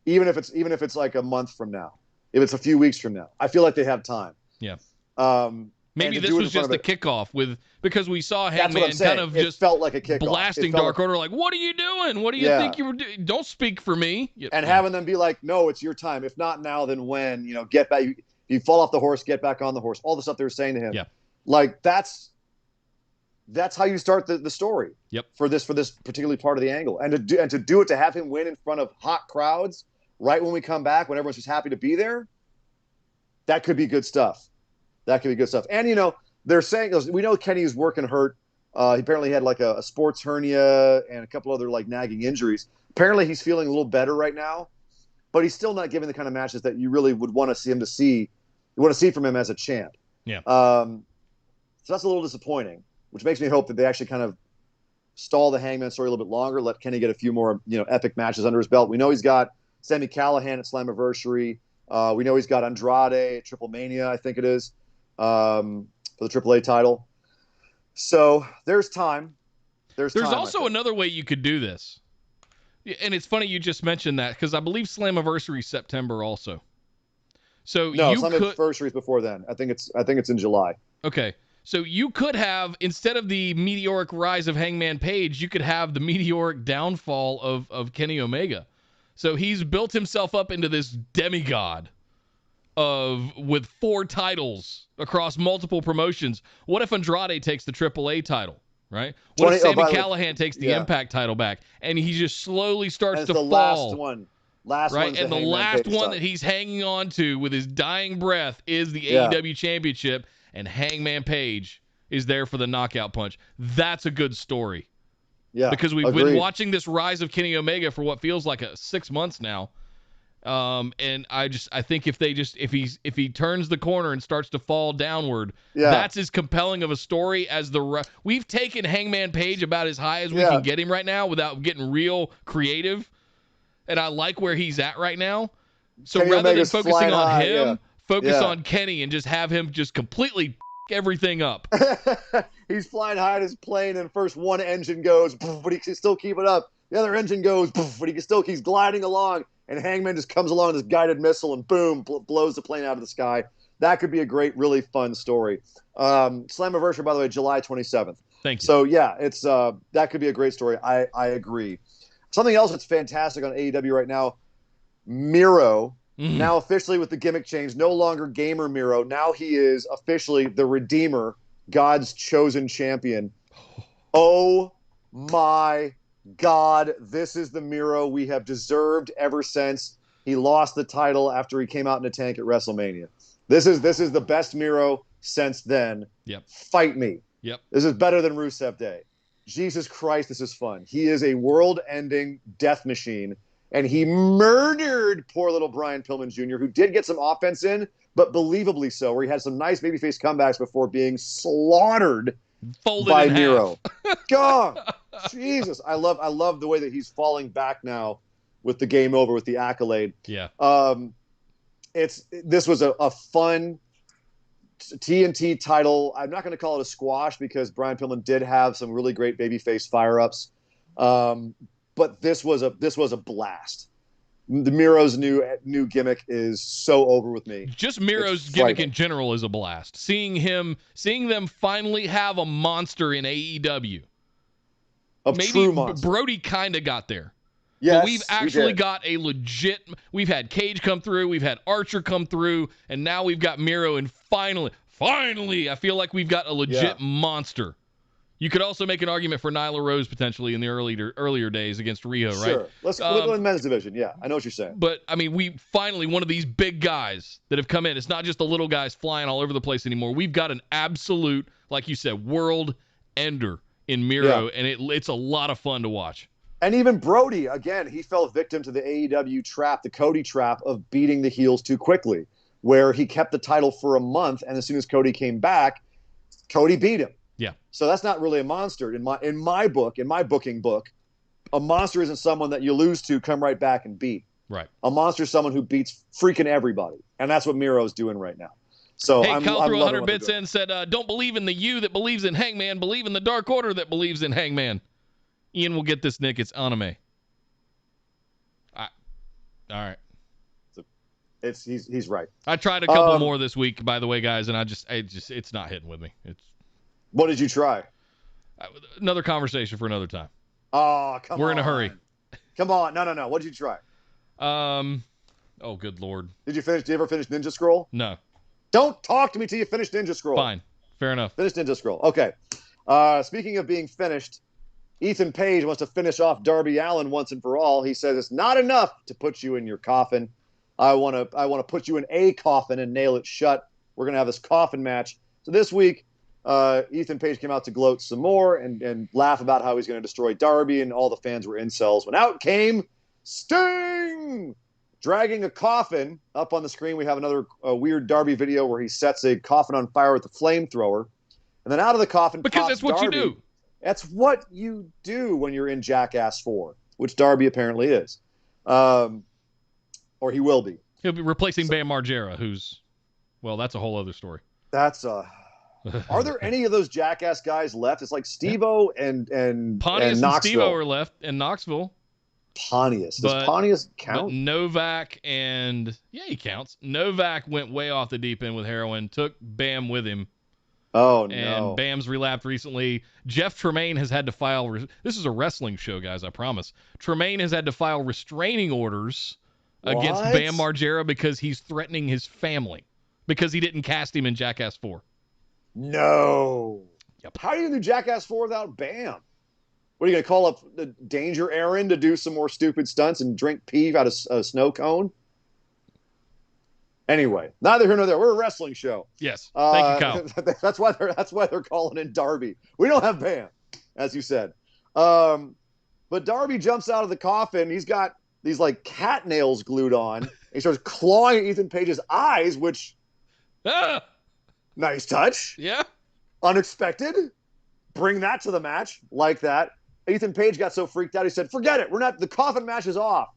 H: Even if it's like a month from now, if it's a few weeks from now, I feel like they have time.
F: Yeah.
H: Maybe
F: this was just the kickoff because we saw Hangman kind of
H: it
F: just
H: felt like a kickoff.
F: Blasting Dark Order like, what are you doing? What do you think you were doing? Don't speak for me.
H: And having them be like, no, it's your time. If not now, then when? Get back. You fall off the horse, get back on the horse. All the stuff they were saying to him.
F: Yeah.
H: Like that's how you start the story.
F: Yep.
H: For this particularly part of the angle, and to do it, to have him win in front of hot crowds right when we come back, when everyone's just happy to be there. That could be good stuff. And, they're saying, we know Kenny's working hurt. He apparently had like a sports hernia and a couple other like nagging injuries. Apparently he's feeling a little better right now, but he's still not giving the kind of matches that you really would want to see You want to see from him as a champ.
F: Yeah.
H: So that's a little disappointing, which makes me hope that they actually kind of stall the Hangman story a little bit longer, let Kenny get a few more, epic matches under his belt. We know he's got Sami Callihan at Slammiversary. We know he's got Andrade at Triple Mania, I think it is. For the AAA title. So there's time. There's
F: also another way you could do this. And it's funny you just mentioned that because I believe Slammiversary September also. So
H: no, Slammiversary is before then. I think it's in July.
F: Okay. So you could have, instead of the meteoric rise of Hangman Page, you could have the meteoric downfall of Kenny Omega. So he's built himself up into this demigod with 4 titles across multiple promotions. What if Andrade takes the AAA title, right? What if Sami Callihan takes the Impact title back, and he just slowly starts to fall?
H: Last one,
F: right? And the last one that he's hanging on to with his dying breath is the AEW Championship, and Hangman Page is there for the knockout punch. That's a good story.
H: Yeah,
F: because we've been watching this rise of Kenny Omega for what feels like 6 months now. And I think if he turns the corner and starts to fall downward, that's as compelling of a story as we've taken Hangman Page about as high as we can get him right now without getting real creative. And I like where he's at right now. So
H: Kenny
F: rather
H: Omega's
F: than focusing on him, focus
H: Yeah.
F: on Kenny and just have him just completely everything up.
H: He's flying high in his plane, and first one engine goes, but he can still keep it up. The other engine goes, but he can still keeps gliding along, and Hangman just comes along with this guided missile and boom, blows the plane out of the sky. That could be a great, really fun story. Slammiversary, by the way, July 27th.
F: Thank you.
H: So yeah, it's that could be a great story. I agree. Something else that's fantastic on AEW right now, Miro. Now officially with the gimmick change, no longer Gamer Miro. Now he is officially the Redeemer, God's chosen champion. Oh my God, this is the Miro we have deserved ever since he lost the title after he came out in a tank at WrestleMania. This is the best Miro since then.
F: Yep.
H: Fight me.
F: Yep.
H: This is better than Rusev Day. Jesus Christ, this is fun. He is a world-ending death machine. And he murdered poor little Brian Pillman Jr., who did get some offense in, but believably so, where he had some nice babyface comebacks before being slaughtered by Miro. God, Jesus, I love the way that he's falling back now with the game over, with the accolade.
F: Yeah.
H: This was a fun TNT title. I'm not going to call it a squash because Brian Pillman did have some really great babyface fire-ups. But this was a blast. The Miro's new gimmick is so over with me.
F: Just Miro's gimmick in general is a blast. Seeing them finally have a monster in AEW.
H: True monster.
F: Brody kind of got there.
H: Yes,
F: but we've actually got a legit. We've had Cage come through, we've had Archer come through, and now we've got Miro. And finally, I feel like we've got a legit monster. You could also make an argument for Nyla Rose potentially in the earlier days against Riho, right?
H: Sure. Let's go in the men's division. Yeah, I know what you're saying.
F: But, I mean, we finally, one of these big guys that have come in. It's not just the little guys flying all over the place anymore. We've got an absolute, like you said, world ender in Miro, and it's a lot of fun to watch.
H: And even Brody, again, he fell victim to the AEW trap, the Cody trap of beating the heels too quickly, where he kept the title for a month, and as soon as Cody came back, Cody beat him.
F: Yeah.
H: So that's not really a monster in my booking book. A monster isn't someone that you lose to, come right back and beat.
F: Right.
H: A monster is someone who beats freaking everybody. And that's what Miro's doing right now. So
F: hey,
H: I'm
F: Kyle threw 100
H: bits
F: in, said, don't believe in the you that believes in Hangman, believe in the Dark Order that believes in Hangman. Ian will get this, Nick. It's anime. All right.
H: He's right.
F: I tried a couple more this week, by the way, guys, and it's not hitting with me.
H: What did you try?
F: Another conversation for another time.
H: Oh, come on.
F: We're in a hurry.
H: Come on. No. What did you try?
F: Oh, good Lord.
H: Did you ever finish Ninja Scroll?
F: No.
H: Don't talk to me till you finish Ninja Scroll.
F: Fine. Fair enough.
H: Finish Ninja Scroll. Okay. Speaking of being finished, Ethan Page wants to finish off Darby Allin once and for all. He says it's not enough to put you in your coffin. I want to put you in a coffin and nail it shut. We're going to have this coffin match. So this week, Ethan Page came out to gloat some more and laugh about how he's going to destroy Darby, and all the fans were incels. When out came Sting, dragging a coffin. Up on the screen, we have another weird Darby video where he sets a coffin on fire with a flamethrower. And then out of the coffin
F: because that's what
H: Darby.
F: You do.
H: That's what you do when you're in Jackass 4, which Darby apparently is. Or he will be.
F: He'll be replacing Bam Margera, who's, well, that's a whole other story.
H: That's Are there any of those Jackass guys left? It's like Steve-O and
F: Pontius and
H: Knoxville.
F: Steve-O are left, and Knoxville.
H: Pontius. Does Pontius count?
F: But Novak and... Yeah, he counts. Novak went way off the deep end with heroin, took Bam with him.
H: Oh, no.
F: And Bam's relapsed recently. Jeff Tremaine has had to file... This is a wrestling show, guys, I promise. Tremaine has had to file restraining orders against Bam Margera because he's threatening his family because he didn't cast him in Jackass 4.
H: No.
F: Yep.
H: How are you going to do Jackass 4 without Bam? What, are you going to call up the Danger Aaron to do some more stupid stunts and drink pee out of a snow cone? Anyway, neither here nor there. We're a wrestling show.
F: Yes. Thank you, Kyle.
H: That's why they're calling in Darby. We don't have Bam, as you said. But Darby jumps out of the coffin. He's got these like cat nails glued on. He starts clawing at Ethan Page's eyes, which nice touch.
F: Yeah.
H: Unexpected. Bring that to the match like that. Ethan Page got so freaked out he said, "Forget it. The coffin match is off.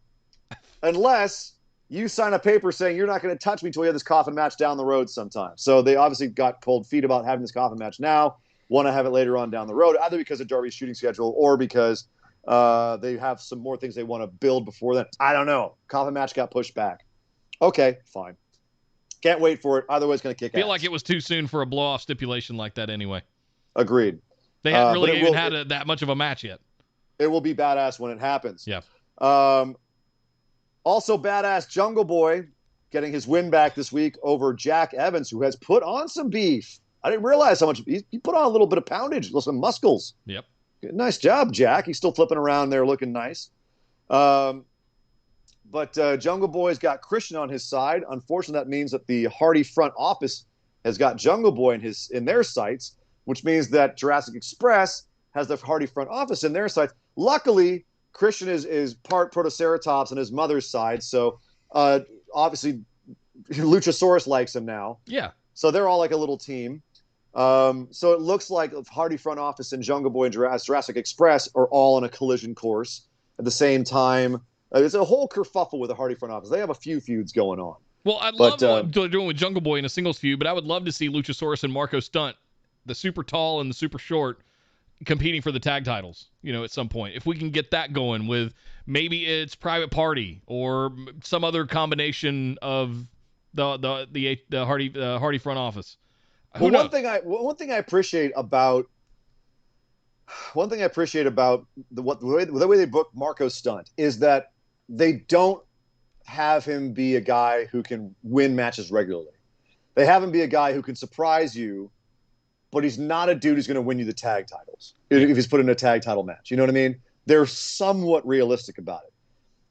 H: Unless you sign a paper saying you're not going to touch me until we have this coffin match down the road sometime." So they obviously got cold feet about having this coffin match now. Want to have it later on down the road, either because of Darby's shooting schedule or because they have some more things they want to build before then. I don't know. Coffin match got pushed back. Okay, fine. Can't wait for it. Either way, it's going to kick ass.
F: I feel like it was too soon for a blow-off stipulation like that anyway.
H: Agreed.
F: They haven't really even had that much of a match yet.
H: It will be badass when it happens.
F: Yeah.
H: Also badass Jungle Boy getting his win back this week over Jack Evans, who has put on some beef. I didn't realize how much he put on a little bit of poundage, some muscles.
F: Yep.
H: Nice job, Jack. He's still flipping around there looking nice. But Jungle Boy's got Christian on his side. Unfortunately, that means that the Hardy front office has got Jungle Boy in their sights, which means that Jurassic Express has the Hardy front office in their sights. Luckily, Christian is part Protoceratops on his mother's side, so obviously Luchasaurus likes him now.
F: Yeah.
H: So they're all like a little team. So it looks like Hardy front office and Jungle Boy and Jurassic Express are all on a collision course at the same time. There's a whole kerfuffle with the Hardy front office. They have a few feuds going on.
F: Well, I love what they're doing with Jungle Boy in a singles feud, but I would love to see Luchasaurus and Marco Stunt, the super tall and the super short, competing for the tag titles, at some point. If we can get that going with maybe it's Private Party or some other combination of the Hardy front office.
H: Well, one thing I appreciate about the way they book Marco Stunt is that they don't have him be a guy who can win matches regularly. They have him be a guy who can surprise you, but he's not a dude who's going to win you the tag titles if he's put in a tag title match. You know what I mean? They're somewhat realistic about it.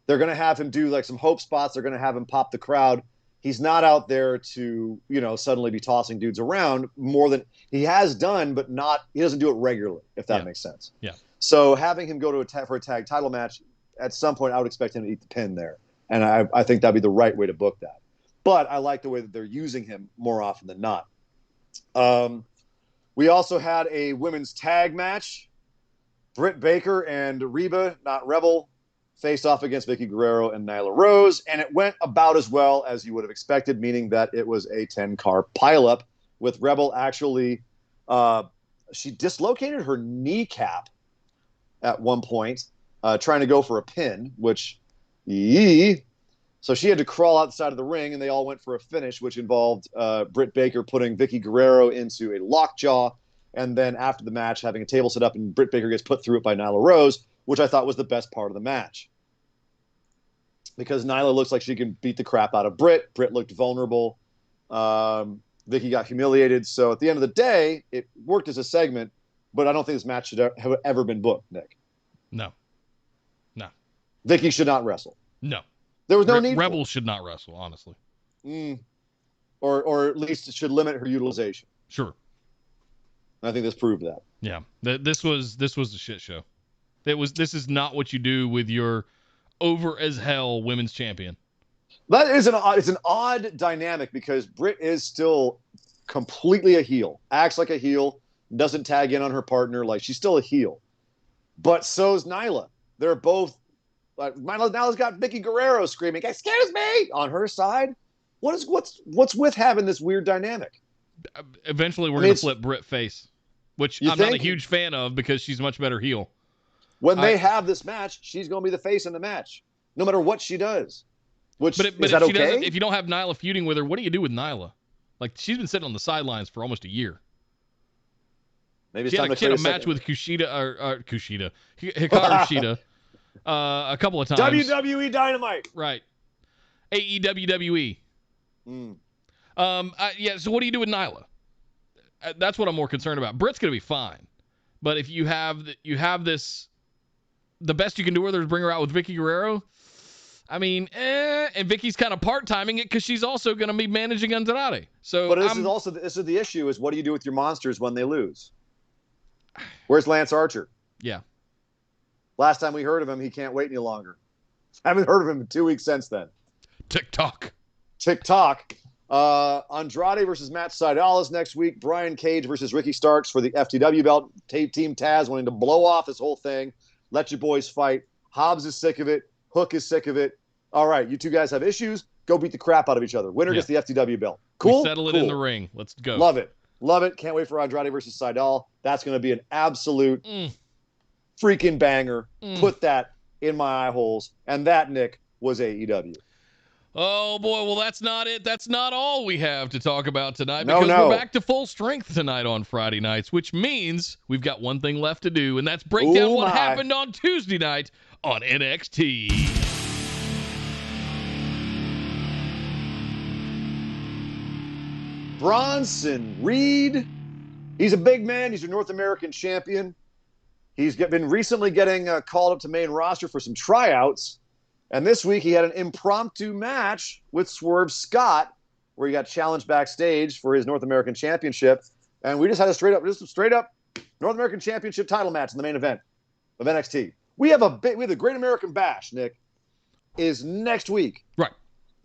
H: They're going to have him do like some hope spots. They're going to have him pop the crowd. He's not out there to, suddenly be tossing dudes around more than he has done, but he doesn't do it regularly, if that makes sense.
F: Yeah.
H: So having him go for a tag title match, at some point I would expect him to eat the pin there. And I think that'd be the right way to book that. But I like the way that they're using him more often than not. We also had a women's tag match. Britt Baker and Reba, not Rebel, faced off against Vicky Guerrero and Nyla Rose, and it went about as well as you would have expected, meaning that it was a 10-car pileup with Rebel actually she dislocated her kneecap at one point, trying to go for a pin, which so she had to crawl outside of the ring, and they all went for a finish, which involved Britt Baker putting Vicky Guerrero into a lockjaw, and then after the match having a table set up, and Britt Baker gets put through it by Nyla Rose, which I thought was the best part of the match. Because Nyla looks like she can beat the crap out of Britt. Britt looked vulnerable. Vicky got humiliated. So at the end of the day, it worked as a segment, but I don't think this match should have ever been booked, Nick.
F: No.
H: Vicky should not wrestle.
F: No.
H: There was no need.
F: Rebel should not wrestle, honestly.
H: Or at least it should limit her utilization.
F: Sure.
H: And I think this proved that.
F: Yeah. This was a shit show. This is not what you do with your over as hell women's champion.
H: That is it's an odd dynamic because Britt is still completely a heel, acts like a heel, doesn't tag in on her partner, like she's still a heel. But so's Nyla. They're both Nyla's got Vicky Guerrero screaming, "Excuse me!" on her side. What's with having this weird dynamic?
F: Eventually, we're going to flip Britt face, which I'm not a huge fan of because she's a much better heel.
H: When they have this match, she's going to be the face in the match, no matter what she does. But is that okay?
F: If you don't have Nyla feuding with her, what do you do with Nyla? Like, she's been sitting on the sidelines for almost a year.
H: Maybe
F: she had a match with Hikaru Shida a couple of times.
H: WWE Dynamite.
F: Right. AEW. So what do you do with Nyla? That's what I'm more concerned about. Britt's going to be fine. But if you have this, the best you can do with her is bring her out with Vicky Guerrero. I mean, and Vicky's kind of part-timing it because she's also going to be managing Andrade. So,
H: but this is the issue: is what do you do with your monsters when they lose? Where's Lance Archer?
F: Yeah.
H: Last time we heard of him, he can't wait any longer. I haven't heard of him in 2 weeks since then.
F: TikTok.
H: Andrade versus Matt Sydal next week. Brian Cage versus Ricky Starks for the FTW belt. Team Taz wanting to blow off this whole thing. Let your boys fight. Hobbs is sick of it. Hook is sick of it. All right, you two guys have issues. Go beat the crap out of each other. Winner gets the FTW belt. Cool?
F: We settle it in the ring. Let's go.
H: Love it. Can't wait for Andrade versus Sydal. That's going to be an absolute freaking banger. Put that in my eye holes. And that, Nick, was AEW.
F: Oh, boy. Well, that's not it. That's not all we have to talk about tonight because we're back to full strength tonight on Friday nights, which means we've got one thing left to do, and that's break down what happened on Tuesday night on NXT.
H: Bronson Reed. He's a big man. He's a North American champion. He's been recently getting called up to main roster for some tryouts. And this week he had an impromptu match with Swerve Scott where he got challenged backstage for his North American Championship. And we just had a straight up North American Championship title match in the main event of NXT. We have the Great American Bash, Nick, is next week.
F: Right.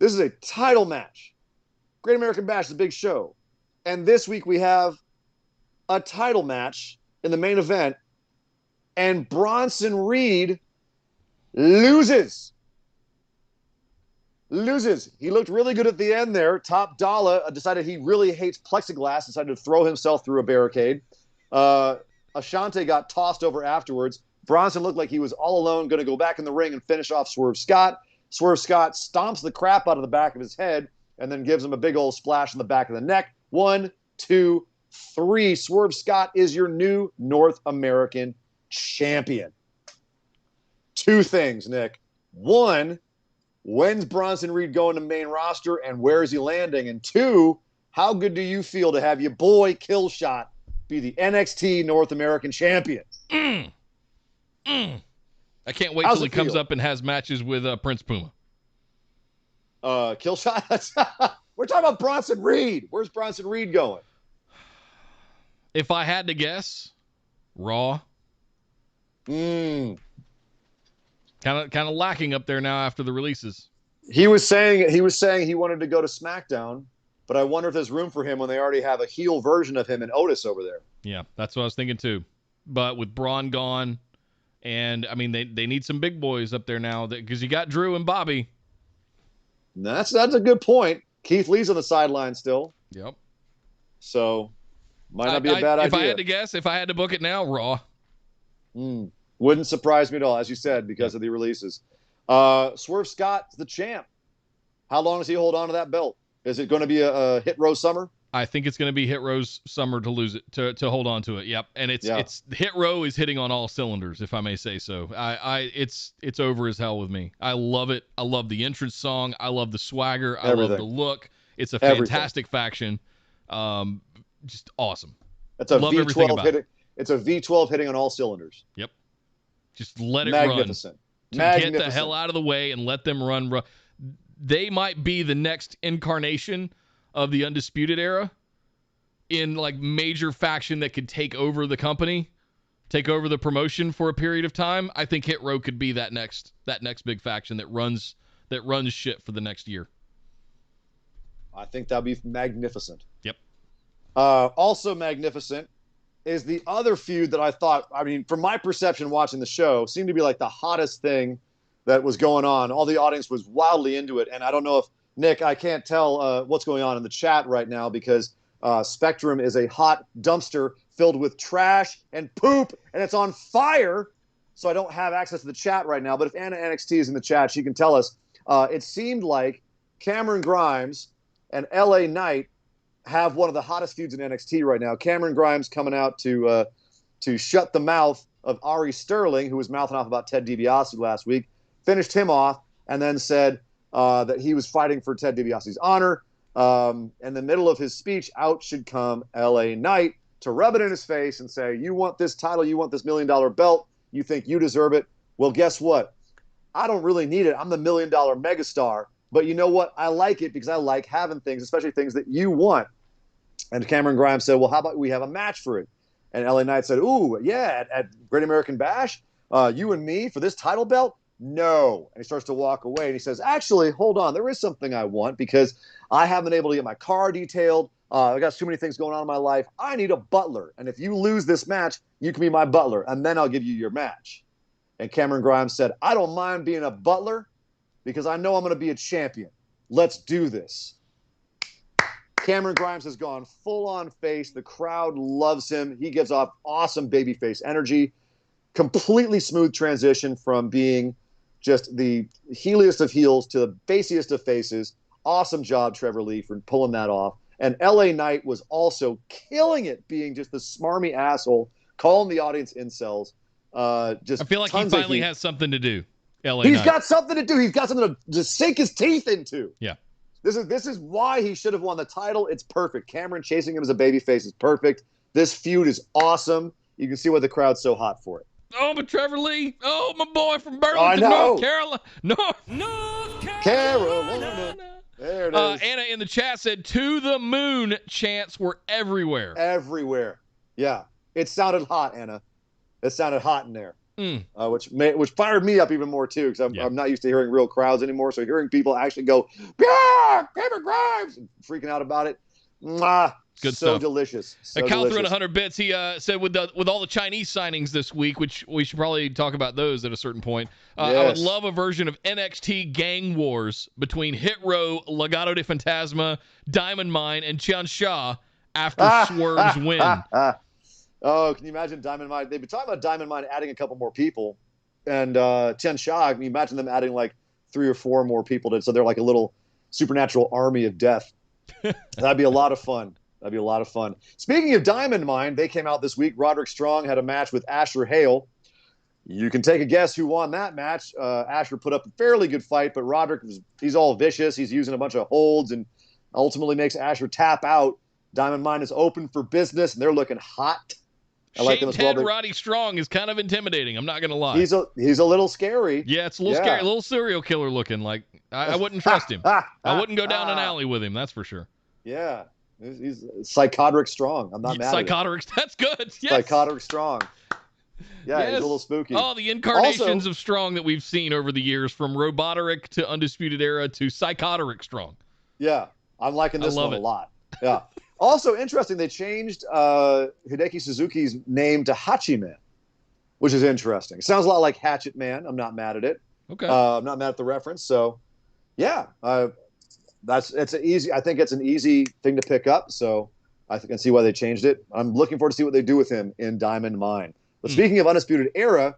H: This is a title match. Great American Bash is a big show. And this week we have a title match in the main event. And Bronson Reed loses. He looked really good at the end there. Top Dollar decided he really hates plexiglass, decided to throw himself through a barricade. Ashante got tossed over afterwards. Bronson looked like he was all alone, going to go back in the ring and finish off Swerve Scott. Swerve Scott stomps the crap out of the back of his head and then gives him a big old splash in the back of the neck. 1, 2, 3. Swerve Scott is your new North American champion. 2 things, Nick. 1, when's Bronson Reed going to main roster and where is he landing? And 2, how good do you feel to have your boy Killshot be the NXT North American champion?
F: I can't wait till he comes up and has matches with Prince Puma.
H: Killshot? We're talking about Bronson Reed. Where's Bronson Reed going?
F: If I had to guess, Raw.
H: Kind
F: of lacking up there now after the releases.
H: He was saying he wanted to go to SmackDown, but I wonder if there's room for him when they already have a heel version of him and Otis over there.
F: Yeah, that's what I was thinking too. But with Braun gone And, I mean, they need some big boys up there now because you got Drew and Bobby.
H: That's a good point. Keith Lee's on the sideline still.
F: Yep.
H: So, might not be a bad idea.
F: If I had to guess, if I had to book it now, Raw.
H: Wouldn't surprise me at all, as you said, because of the releases. Swerve Scott's the champ. How long does he hold on to that belt? Is it going to be a Hit Row Summer?
F: I think it's going to be Hit Row's summer to lose it, to hold on to it. Yep. And it's Hit Row is hitting on all cylinders, if I may say so. It's over as hell with me. I love it. I love the entrance song. I love the swagger. I love the look. It's a fantastic faction. Just awesome.
H: It's a V12 hitting. It's a V12 hitting on all cylinders.
F: Yep. Just let it
H: Magnificent.
F: run. Get the hell out of the way and let them run. They might be the next incarnation of the Undisputed Era in like major faction that could take over the company, take over the promotion for a period of time. I think Hit Row could be that next big faction that runs shit for the next year.
H: I think that'd be magnificent.
F: Yep.
H: Also magnificent is the other feud that I thought, I mean, from my perception watching the show, seemed to be like the hottest thing that was going on. All the audience was wildly into it. And I don't know if, Nick, I can't tell what's going on in the chat right now because Spectrum is a hot dumpster filled with trash and poop, and it's on fire. So I don't have access to the chat right now. But if Anna NXT is in the chat, she can tell us. It seemed like Cameron Grimes and LA Knight have one of the hottest feuds in NXT right now. Cameron Grimes coming out to shut the mouth of Ari Sterling, who was mouthing off about Ted DiBiase last week, finished him off, and then said that he was fighting for Ted DiBiase's honor. In the middle of his speech, out should come LA Knight to rub it in his face and say, you want this title, you want this $1 million belt, you think you deserve it. Well, guess what? I don't really need it. I'm the $1 million megastar. But you know what? I like it because I like having things, especially things that you want. And Cameron Grimes said, well, how about we have a match for it? And LA Knight said, ooh, yeah, at Great American Bash, you and me for this title belt? No. And he starts to walk away, and he says, actually, hold on. There is something I want because I haven't been able to get my car detailed. I got too many things going on in my life. I need a butler. And if you lose this match, you can be my butler, and then I'll give you your match. And Cameron Grimes said, I don't mind being a butler because I know I'm going to be a champion. Let's do this. Cameron Grimes has gone full-on face. The crowd loves him. He gives off awesome babyface energy. Completely smooth transition from being just the heeliest of heels to the faciest of faces. Awesome job, Trevor Lee, for pulling that off. And LA Knight was also killing it, being just the smarmy asshole, calling the audience incels. I
F: feel like he finally has something to do.
H: He's got something to do. He's got something to sink his teeth into.
F: Yeah.
H: This is why he should have won the title. It's perfect. Cameron chasing him as a babyface is perfect. This feud is awesome. You can see why the crowd's so hot for it.
F: Oh, but Trevor Lee. Oh, my boy from Burlington, North Carolina. North Carolina.
H: There it is.
F: Anna in the chat said, to the moon chants were everywhere.
H: Everywhere. Yeah. It sounded hot, Anna. It sounded hot in there. Which fired me up even more, too, because I'm not used to hearing real crowds anymore. So hearing people actually go, yeah, Cameron Grimes, and freaking out about it. Mwah.
F: Good
H: so
F: stuff.
H: Delicious. So
F: Cal
H: delicious.
F: threw in 100 bits. He said with all the Chinese signings this week, which we should probably talk about those at a certain point.
H: Yes.
F: I would love a version of NXT Gang Wars between Hit Row, Legado de Fantasma, Diamond Mine, and Qian Sha after Swerve's win.
H: Oh, can you imagine Diamond Mine? They've been talking about Diamond Mine adding a couple more people. And Qian Sha, can you imagine them adding like 3 or 4 more people to it? So they're like a little supernatural army of death. That'd be a lot of fun. That'd be a lot of fun. Speaking of Diamond Mine, they came out this week. Roderick Strong had a match with Asher Hale. You can take a guess who won that match. Asher put up a fairly good fight, but Roderick, he's all vicious. He's using a bunch of holds and ultimately makes Asher tap out. Diamond Mine is open for business, and they're looking hot. I like them as well.
F: Roddy Strong is kind of intimidating. I'm not going to lie.
H: He's a little scary.
F: Yeah, it's a little scary. A little serial killer looking. Like, I wouldn't trust him. I wouldn't go down an alley with him, that's for sure.
H: Yeah. He's psychotic strong. I'm not mad at it.
F: That's good. Yes.
H: Psychotic strong. Yeah, He's a little spooky.
F: Oh, the incarnations of Strong that we've seen over the years, from Roboteric to Undisputed Era to Psychotic Strong.
H: Yeah, I'm liking this one a lot. Yeah. Also interesting, they changed Hideki Suzuki's name to Hachiman. which is interesting. Sounds a lot like Hatchet Man. I'm not mad at it.
F: Okay.
H: I'm not mad at the reference. So, yeah, I think it's an easy thing to pick up. So I can see why they changed it. I'm looking forward to see what they do with him in Diamond Mine. But speaking of Undisputed Era,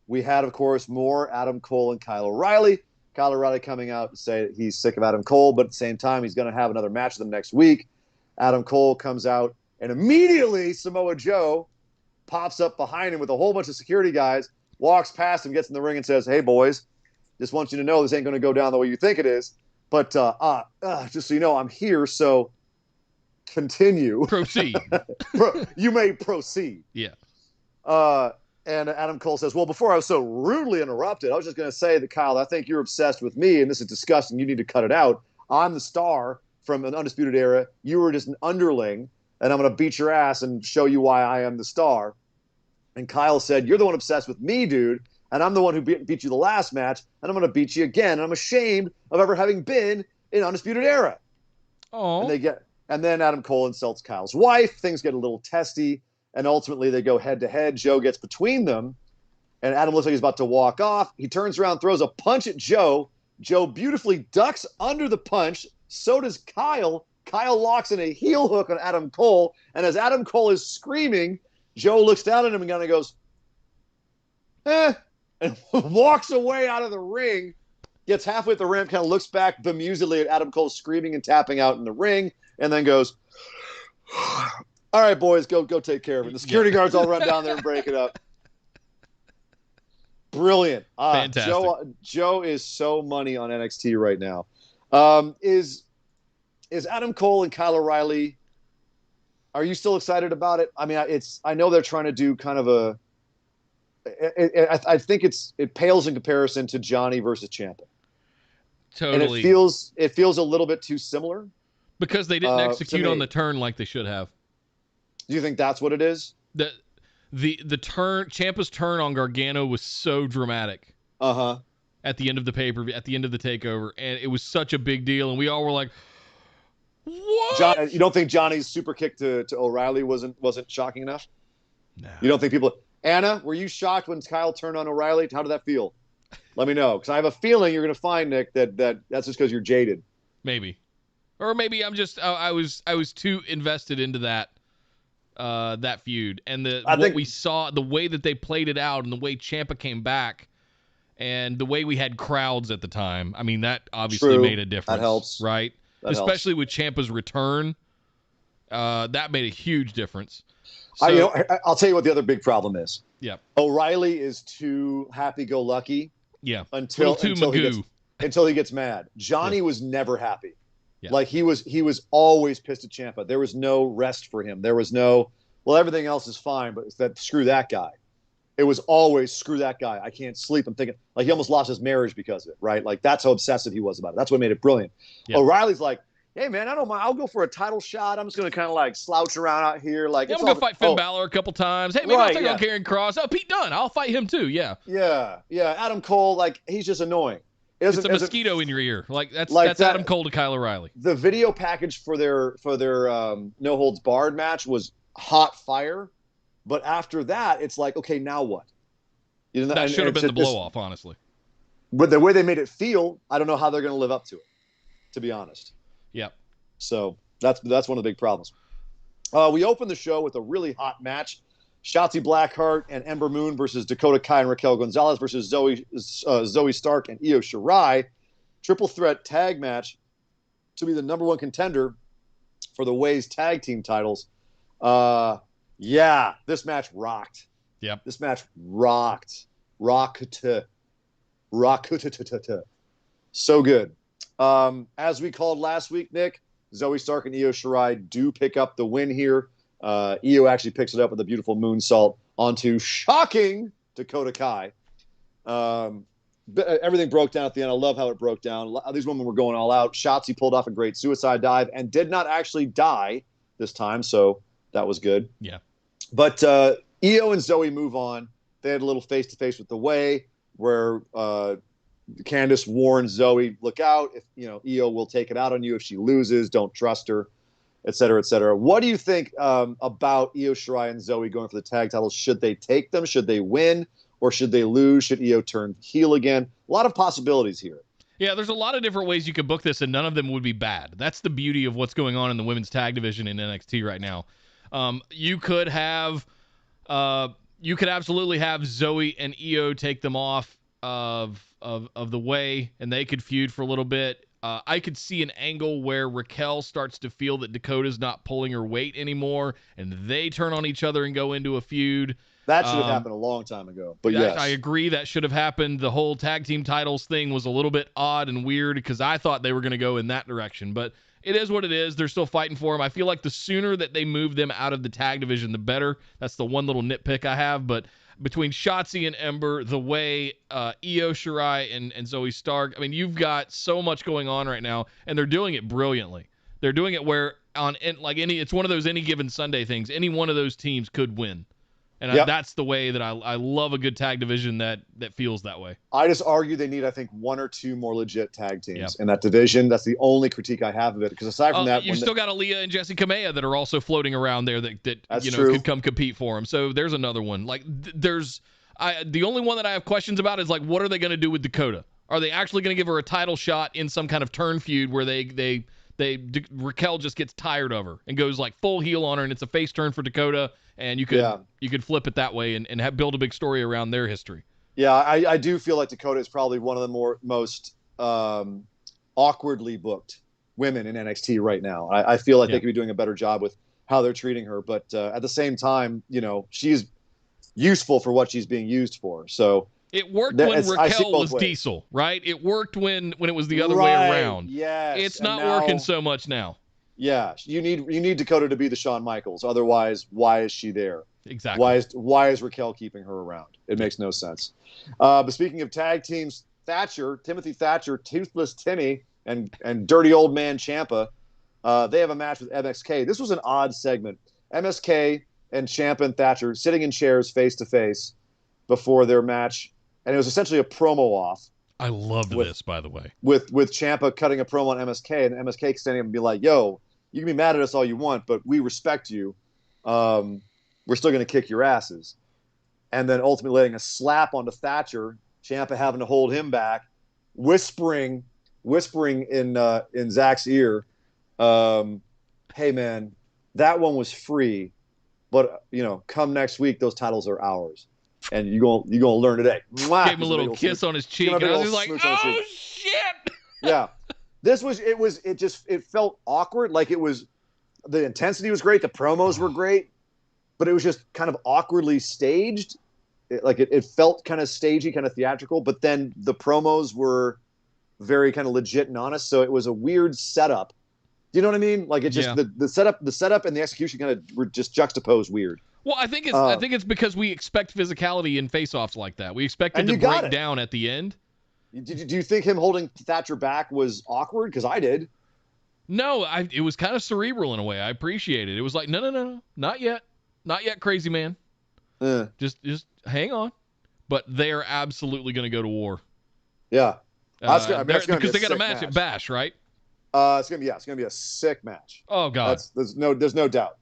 H: we had, of course, more Adam Cole and Kyle O'Reilly. Kyle O'Reilly coming out to say that he's sick of Adam Cole, but at the same time, he's going to have another match with him next week. Adam Cole comes out, and immediately Samoa Joe pops up behind him with a whole bunch of security guys, walks past him, gets in the ring, and says, "Hey, boys, just want you to know this ain't going to go down the way you think it is. But just so you know, I'm here, so continue.
F: Proceed.
H: You may proceed."
F: Yeah.
H: And Adam Cole says, "Well, before I was so rudely interrupted, I was just going to say that, Kyle, I think you're obsessed with me, and this is disgusting. You need to cut it out. I'm the star from an Undisputed Era. You were just an underling, and I'm going to beat your ass and show you why I am the star." And Kyle said, "You're the one obsessed with me, dude, and I'm the one who beat you the last match, and I'm going to beat you again. And I'm ashamed of ever having been in Undisputed Era."
F: Oh.
H: And then Adam Cole insults Kyle's wife. Things get a little testy. And ultimately, they go head-to-head. Joe gets between them, and Adam looks like he's about to walk off. He turns around, throws a punch at Joe. Joe beautifully ducks under the punch. So does Kyle. Kyle locks in a heel hook on Adam Cole, and as Adam Cole is screaming, Joe looks down at him and kind of goes, and walks away out of the ring, gets halfway up the ramp, kind of looks back bemusedly at Adam Cole screaming and tapping out in the ring, and then goes, "All right, boys, go take care of it." The security guards all run down there and break it up. Brilliant.
F: Fantastic.
H: Joe is so money on NXT right now. Is Adam Cole and Kyle O'Reilly, are you still excited about it? I mean, I know they're trying to do kind of I think it pales in comparison to Johnny versus Ciampa.
F: Totally.
H: And it feels a little bit too similar.
F: Because they didn't execute on the turn like they should have.
H: Do you think that's what it is?
F: The turn, Ciampa's turn on Gargano was so dramatic. At the end of the pay-per-view, at the end of the takeover, and it was such a big deal, and we all were like, "What?"
H: You don't think Johnny's super kick to O'Reilly wasn't shocking enough?
F: No.
H: You don't think people? Anna, were you shocked when Kyle turned on O'Reilly? How did that feel? Let me know, because I have a feeling you're going to find, Nick, that's just because you're jaded.
F: Maybe, or maybe I'm just I was too invested into that feud, and we saw, the way that they played it out, and the way Ciampa came back, and the way we had crowds at the time. I mean, that obviously made a difference. That helps, right? Especially with Ciampa's return, that made a huge difference. So,
H: I'll tell you what the other big problem is.
F: Yeah,
H: O'Reilly is too happy-go-lucky.
F: Yeah,
H: until he gets mad. Johnny was never happy. Yeah. Like he was always pissed at Ciampa. There was no rest for him. There was no, well, everything else is fine, but it's that screw that guy. It was always screw that guy. I can't sleep. I'm thinking, like, he almost lost his marriage because of it, right? Like, that's how obsessive he was about it. That's what made it brilliant. Yeah. O'Reilly's like, "Hey man, I don't mind. I'll go for a title shot. I'm just gonna kind of like slouch around out here. Like,
F: I'm gonna fight Finn Balor a couple times. Hey, maybe I'll take on Karrion Kross. Oh, Pete Dunne. I'll fight him too. Yeah.
H: Adam Cole, like, he's just annoying.
F: It's a mosquito in your ear. Like that's Adam Cole to Kyle O'Reilly.
H: The video package for their no holds barred match was hot fire, but after that, it's like, okay, now what?
F: That should have been the blow off, honestly.
H: But the way they made it feel, I don't know how they're going to live up to it, to be honest.
F: Yeah.
H: So that's one of the big problems. We opened the show with a really hot match. Shotzi Blackheart and Ember Moon versus Dakota Kai and Raquel Gonzalez versus Zoe Stark and Io Shirai. Triple threat tag match to be the number one contender for the Ways tag team titles. This match rocked.
F: Yep.
H: This match rocked. Rocked. So good. As we called last week, Nick, Zoe Stark and Io Shirai do pick up the win here. Io actually picks it up with a beautiful moonsault onto shocking Dakota Kai. Everything broke down at the end. I love how it broke down. These women were going all out. Shotzi pulled off a great suicide dive and did not actually die this time, so that was good.
F: Yeah.
H: But Io and Zoe move on. They had a little face-to-face with The Way where Candice warns Zoe, look out. If Io will take it out on you if she loses. Don't trust her. et cetera, et cetera. What do you think about Io Shirai and Zoe going for the tag titles? Should they take them? Should they win? Or should they lose? Should Io turn heel again? A lot of possibilities here.
F: Yeah, there's a lot of different ways you could book this, and none of them would be bad. That's the beauty of what's going on in the women's tag division in NXT right now. You could absolutely have Zoe and Io take them off of the way, and they could feud for a little bit. I could see an angle where Raquel starts to feel that Dakota's not pulling her weight anymore, and they turn on each other and go into a feud.
H: That should have happened a long time ago. But yes,
F: I agree that should have happened. The whole tag team titles thing was a little bit odd and weird because I thought they were going to go in that direction. But it is what it is. They're still fighting for them. I feel like the sooner that they move them out of the tag division, the better. That's the one little nitpick I have. But between Shotzi and Ember, the way Io Shirai and Zoe Stark, I mean, you've got so much going on right now, and they're doing it brilliantly. They're doing it where it's one of those any given Sunday things. Any one of those teams could win. And that's the way that I love a good tag division that feels that way.
H: I just argue they need, I think, one or two more legit tag teams in that division. That's the only critique I have of it. Because aside from that,
F: you've still got Aaliyah and Jessie Kamea that are also floating around there that
H: true.
F: Could come compete for them. So there's another one. Like the only one that I have questions about is like, what are they going to do with Dakota? Are they actually going to give her a title shot in some kind of turn feud where Raquel just gets tired of her and goes like full heel on her, and it's a face turn for Dakota, and you could flip it that way and build a big story around their history.
H: Yeah, I do feel like Dakota is probably one of the most awkwardly booked women in NXT right now. I feel like they could be doing a better job with how they're treating her, but at the same time, she's useful for what she's being used for. So
F: it worked when Raquel was Diesel, right? It worked when it was the other way around.
H: Yes.
F: It's not working so much now.
H: Yeah, you need Dakota to be the Shawn Michaels. Otherwise, why is she there?
F: Exactly.
H: Why is Raquel keeping her around? It makes no sense. But speaking of tag teams, Timothy Thatcher, Toothless Timmy, and Dirty Old Man Ciampa, they have a match with MSK. This was an odd segment. MSK and Ciampa and Thatcher sitting in chairs face to face before their match, and it was essentially a promo off.
F: I loved this, by the way.
H: With Ciampa cutting a promo on MSK, and MSK standing up and be like, "Yo, you can be mad at us all you want, but we respect you. We're still going to kick your asses." And then ultimately laying a slap onto Thatcher, Ciampa having to hold him back, whispering in Zach's ear, "Hey man, that one was free, but come next week, those titles are ours, and you gonna learn today." Mwah!
F: Gave him a little kiss on his cheek, and I was like, "Oh shit!"
H: Yeah, it felt awkward. Like the intensity was great, the promos were great, but it was just kind of awkwardly staged. It felt kind of stagey, kind of theatrical, but then the promos were very kind of legit and honest. So it was a weird setup. Do you know what I mean? Like the setup and the execution kind of were just juxtaposed weird.
F: Well, I think it's because we expect physicality in face-offs like that. We expect it to break down at the end.
H: Do you think him holding Thatcher back was awkward? Because I did.
F: No, it was kind of cerebral in a way. I appreciate it. It was like, no, not yet, crazy man. Just hang on. But they are absolutely going to go to war.
H: Yeah,
F: because they got a match at Bash, right?
H: It's gonna be a sick match.
F: Oh God,
H: there's no doubt.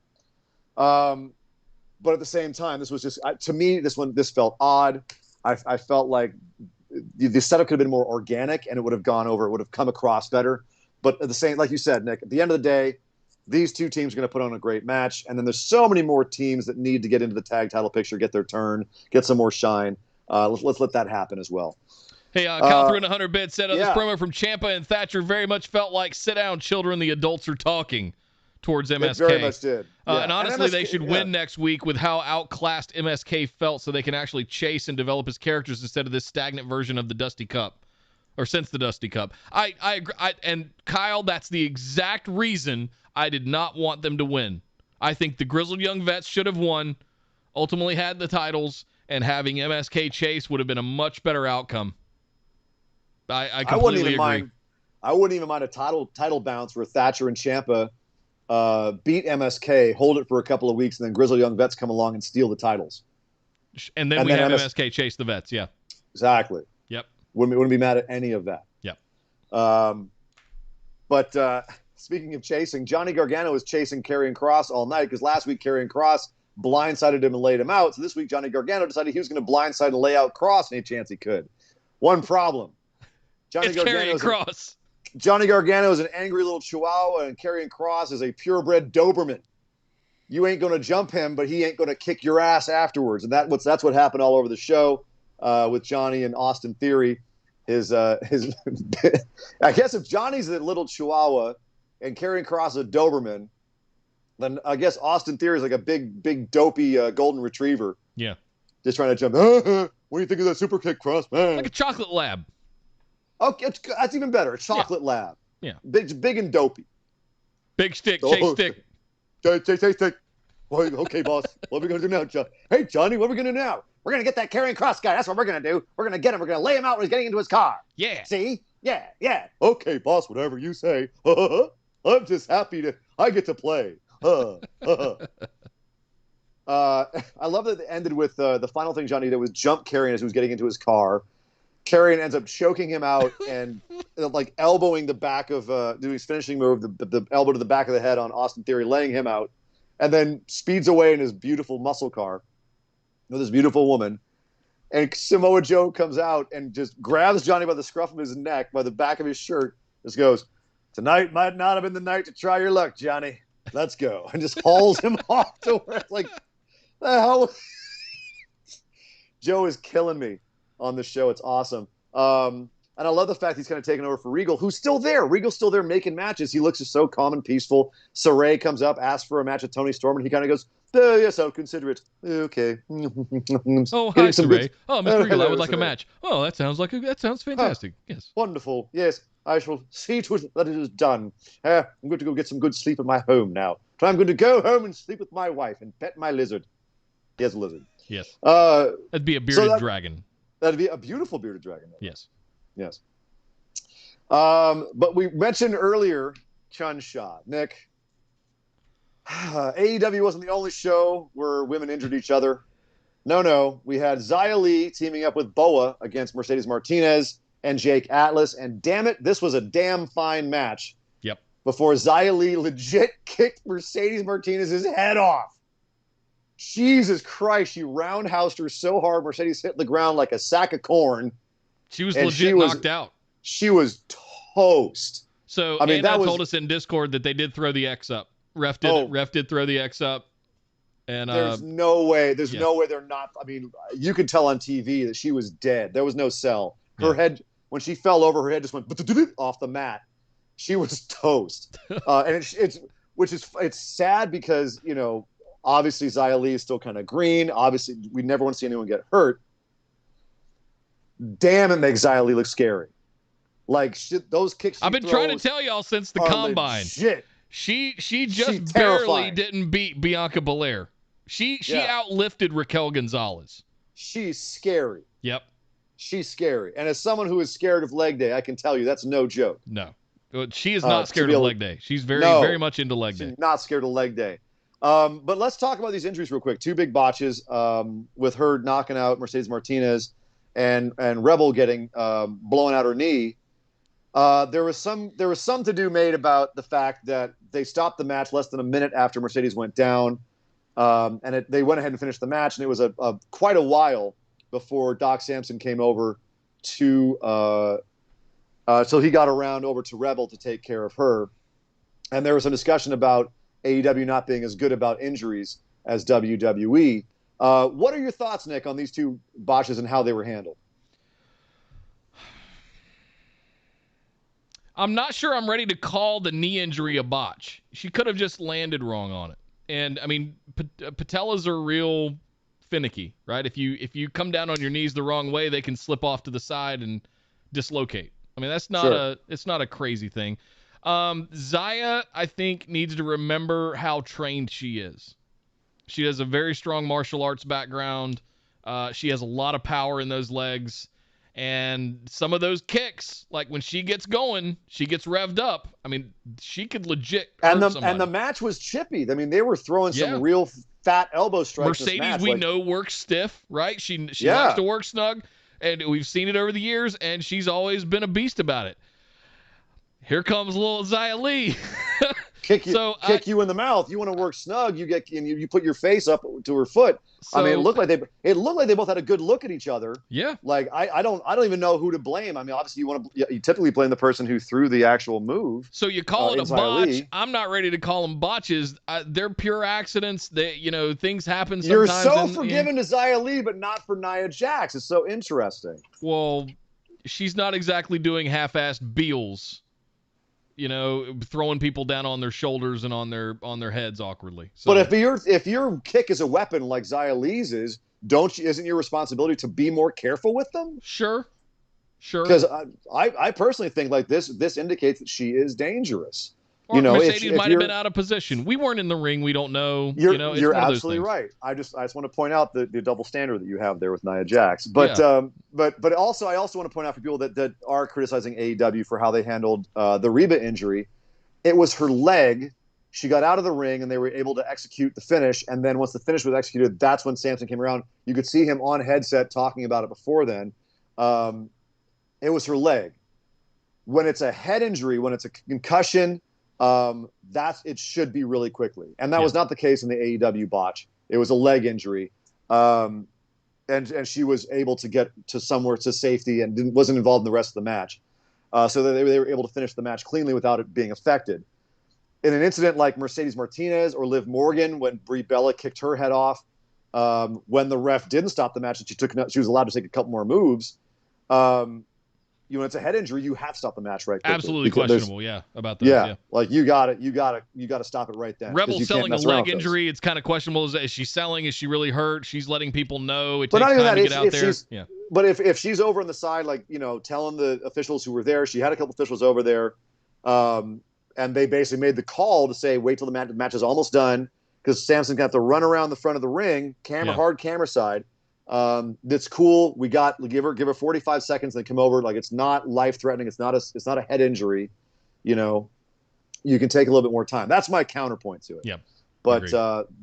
H: But at the same time, this was just to me. This felt odd. I felt like the setup could have been more organic, and it would have gone over. It would have come across better. But at the same, like you said, Nick, at the end of the day, these two teams are going to put on a great match, and then there's so many more teams that need to get into the tag title picture, get their turn, get some more shine. Let's let that happen as well.
F: Hey, Kyle threw in 100 bits, said this promo from Ciampa and Thatcher very much felt like sit down, children, the adults are talking towards MSK.
H: It very much did. Yeah.
F: And honestly, they should win next week with how outclassed MSK felt so they can actually chase and develop his characters instead of this stagnant version of the Dusty Cup. Or since the Dusty Cup. I agree. And Kyle, that's the exact reason I did not want them to win. I think the Grizzled Young Vets should have won, ultimately had the titles, and having MSK chase would have been a much better outcome. I completely agree.
H: I wouldn't even mind a title bounce where Thatcher and Ciampa beat MSK, hold it for a couple of weeks, and then Grizzled Young Vets come along and steal the titles.
F: And then we have MSK chase the Vets, yeah.
H: Exactly.
F: Yep.
H: Wouldn't be mad at any of that.
F: Yep.
H: But speaking of chasing, Johnny Gargano was chasing Karrion Kross all night because last week Karrion Kross blindsided him and laid him out. So this week Johnny Gargano decided he was going to blindside and lay out Kross any chance he could. One problem. Johnny Gargano is an angry little chihuahua, and Karrion Kross is a purebred Doberman. You ain't going to jump him, but he ain't going to kick your ass afterwards. And that's what happened all over the show with Johnny and Austin Theory. His I guess if Johnny's a little chihuahua and Karrion Kross is a Doberman, then I guess Austin Theory is like a big dopey golden retriever.
F: Yeah.
H: Just trying to jump. What do you think of that super kick, Kross, man?
F: Like a chocolate lab.
H: Okay, that's even better. A chocolate lab.
F: Yeah.
H: Big and dopey.
F: Big stick, shake stick.
H: Shake. Well, okay, boss. What are we going to do now, John? Hey, Johnny, what are we going to do now? We're going to get that Karrion Kross guy. That's what we're going to do. We're going to get him. We're going to lay him out when he's getting into his car.
F: Yeah.
H: See? Yeah. Okay, boss, whatever you say. I'm just happy I get to play. I love that it ended with the final thing Johnny did was jump Karrion as he was getting into his car. Karrion ends up choking him out and like elbowing the back of doing his finishing move, the elbow to the back of the head on Austin Theory, laying him out, and then speeds away in his beautiful muscle car with this beautiful woman. And Samoa Joe comes out and just grabs Johnny by the scruff of his neck, by the back of his shirt, just goes, "Tonight might not have been the night to try your luck, Johnny. Let's go." And just hauls him off to where it's like, the hell? Joe is killing me on the show. It's awesome. And I love the fact he's kind of taking over for Regal, who's still there. Regal's still there making matches. He looks just so calm and peaceful. Saray comes up, asks for a match with Tony Storm, and he kind of goes, yes, I'll consider it. Okay.
F: Oh, hi, Saray. Oh, Mr. Regal, I would like a match. Oh, that sounds fantastic. Yes.
H: Wonderful. Yes, I shall see to it that it is done. I'm going to go get some good sleep at my home now. So I'm going to go home and sleep with my wife and pet my lizard. He has a lizard.
F: Yes. That'd be a bearded dragon.
H: That'd be a beautiful bearded dragon.
F: Yes.
H: But we mentioned earlier Chun Sha. Nick, AEW wasn't the only show where women injured each other. No. We had Xia Li teaming up with Boa against Mercedes Martinez and Jake Atlas. And damn it, this was a damn fine match.
F: Yep.
H: Before Xia Li legit kicked Mercedes Martinez's head off. Jesus Christ, she roundhoused her so hard Mercedes hit the ground like a sack of corn.
F: She was legit knocked out.
H: She was toast.
F: So, Anna told us in Discord that they did throw the X up. Ref did throw the X up. And
H: there's no way they're not. I mean, you could tell on TV that she was dead. There was no sell. Her head, when she fell over, her head just went off the mat. She was toast. And it's sad because, obviously Xia Li is still kind of green. Obviously, we never want to see anyone get hurt. Damn, it makes Xia Li look scary. Like those kicks.
F: I've been trying to tell y'all since the combine.
H: Legit.
F: She just barely didn't beat Bianca Belair. She outlifted Raquel Gonzalez.
H: She's scary.
F: Yep.
H: She's scary. And as someone who is scared of leg day, I can tell you that's no joke.
F: No. She is not scared of leg day. She's very much into leg day.
H: Not scared of leg day. But let's talk about these injuries real quick. Two big botches with her knocking out Mercedes Martinez and Rebel getting blown out her knee. There was some to do made about the fact that they stopped the match less than a minute after Mercedes went down, and they went ahead and finished the match, and it was quite a while before Doc Samson came over so he got around over to Rebel to take care of her, and there was some discussion about AEW not being as good about injuries as WWE. What are your thoughts, Nick, on these two botches and how they were handled?
F: I'm not sure I'm ready to call the knee injury a botch. She could have just landed wrong on it. And, I mean, patellas are real finicky, right? If you come down on your knees the wrong way, they can slip off to the side and dislocate. I mean, that's not it's not a crazy thing. Xia, I think, needs to remember how trained she is. She has a very strong martial arts background. She has a lot of power in those legs. And some of those kicks, like when she gets going, she gets revved up. I mean, she could legit hurt somebody.
H: And the match was chippy. I mean, they were throwing some real fat elbow strikes.
F: Mercedes, we know, works stiff, right? She likes to work snug, and we've seen it over the years, and she's always been a beast about it. Here comes little Xia Li.
H: Kick you in the mouth. You want to work snug? You put your face up to her foot.
F: So,
H: I mean, it looked like they both had a good look at each other.
F: Yeah.
H: Like I don't even know who to blame. I mean, obviously you typically blame the person who threw the actual move.
F: So you call it a botch.
H: Li.
F: I'm not ready to call them botches. They're pure accidents. Things happen sometimes.
H: You're so forgiving to Xia Li, but not for Nia Jax. It's so interesting.
F: Well, she's not exactly doing half-assed beals. Throwing people down on their shoulders and on their heads awkwardly. So.
H: But if your kick is a weapon like Xia Li's is, isn't your responsibility to be more careful with them?
F: Sure.
H: Because I personally think like this indicates that she is dangerous.
F: Or Mercedes might have been out of position. We weren't in the ring. We don't know.
H: You're absolutely right. I just want to point out the double standard that you have there with Nia Jax. But but also I also want to point out for people that are criticizing AEW for how they handled the Reba injury. It was her leg. She got out of the ring and they were able to execute the finish. And then once the finish was executed, that's when Samson came around. You could see him on headset talking about it before then. It was her leg. When it's a head injury, when it's a concussion, it should be really quickly. And that was not the case in the AEW botch. It was a leg injury. And she was able to get to somewhere to safety and wasn't involved in the rest of the match. So that they were able to finish the match cleanly without it being affected. In an incident like Mercedes Martinez or Liv Morgan, when Brie Bella kicked her head off, when the ref didn't stop the match and she was allowed to take a couple more moves, when it's a head injury, you have to stop the match right quickly.
F: Absolutely questionable, about that.
H: Yeah, like you got to stop it right then.
F: Rebel selling a leg injury, it's kind of questionable. Is she selling? Is she really hurt? She's letting people know. It takes time to get out there.
H: But if she's over on the side, like telling the officials who were there, she had a couple officials over there, and they basically made the call to say, wait till the match is almost done, because Samson's gonna have to run around the front of the ring, hard camera side. That's cool. We give her 45 seconds and then come over. Like, it's not life threatening. It's not a head injury. You can take a little bit more time. That's my counterpoint to it.
F: Yeah.
H: But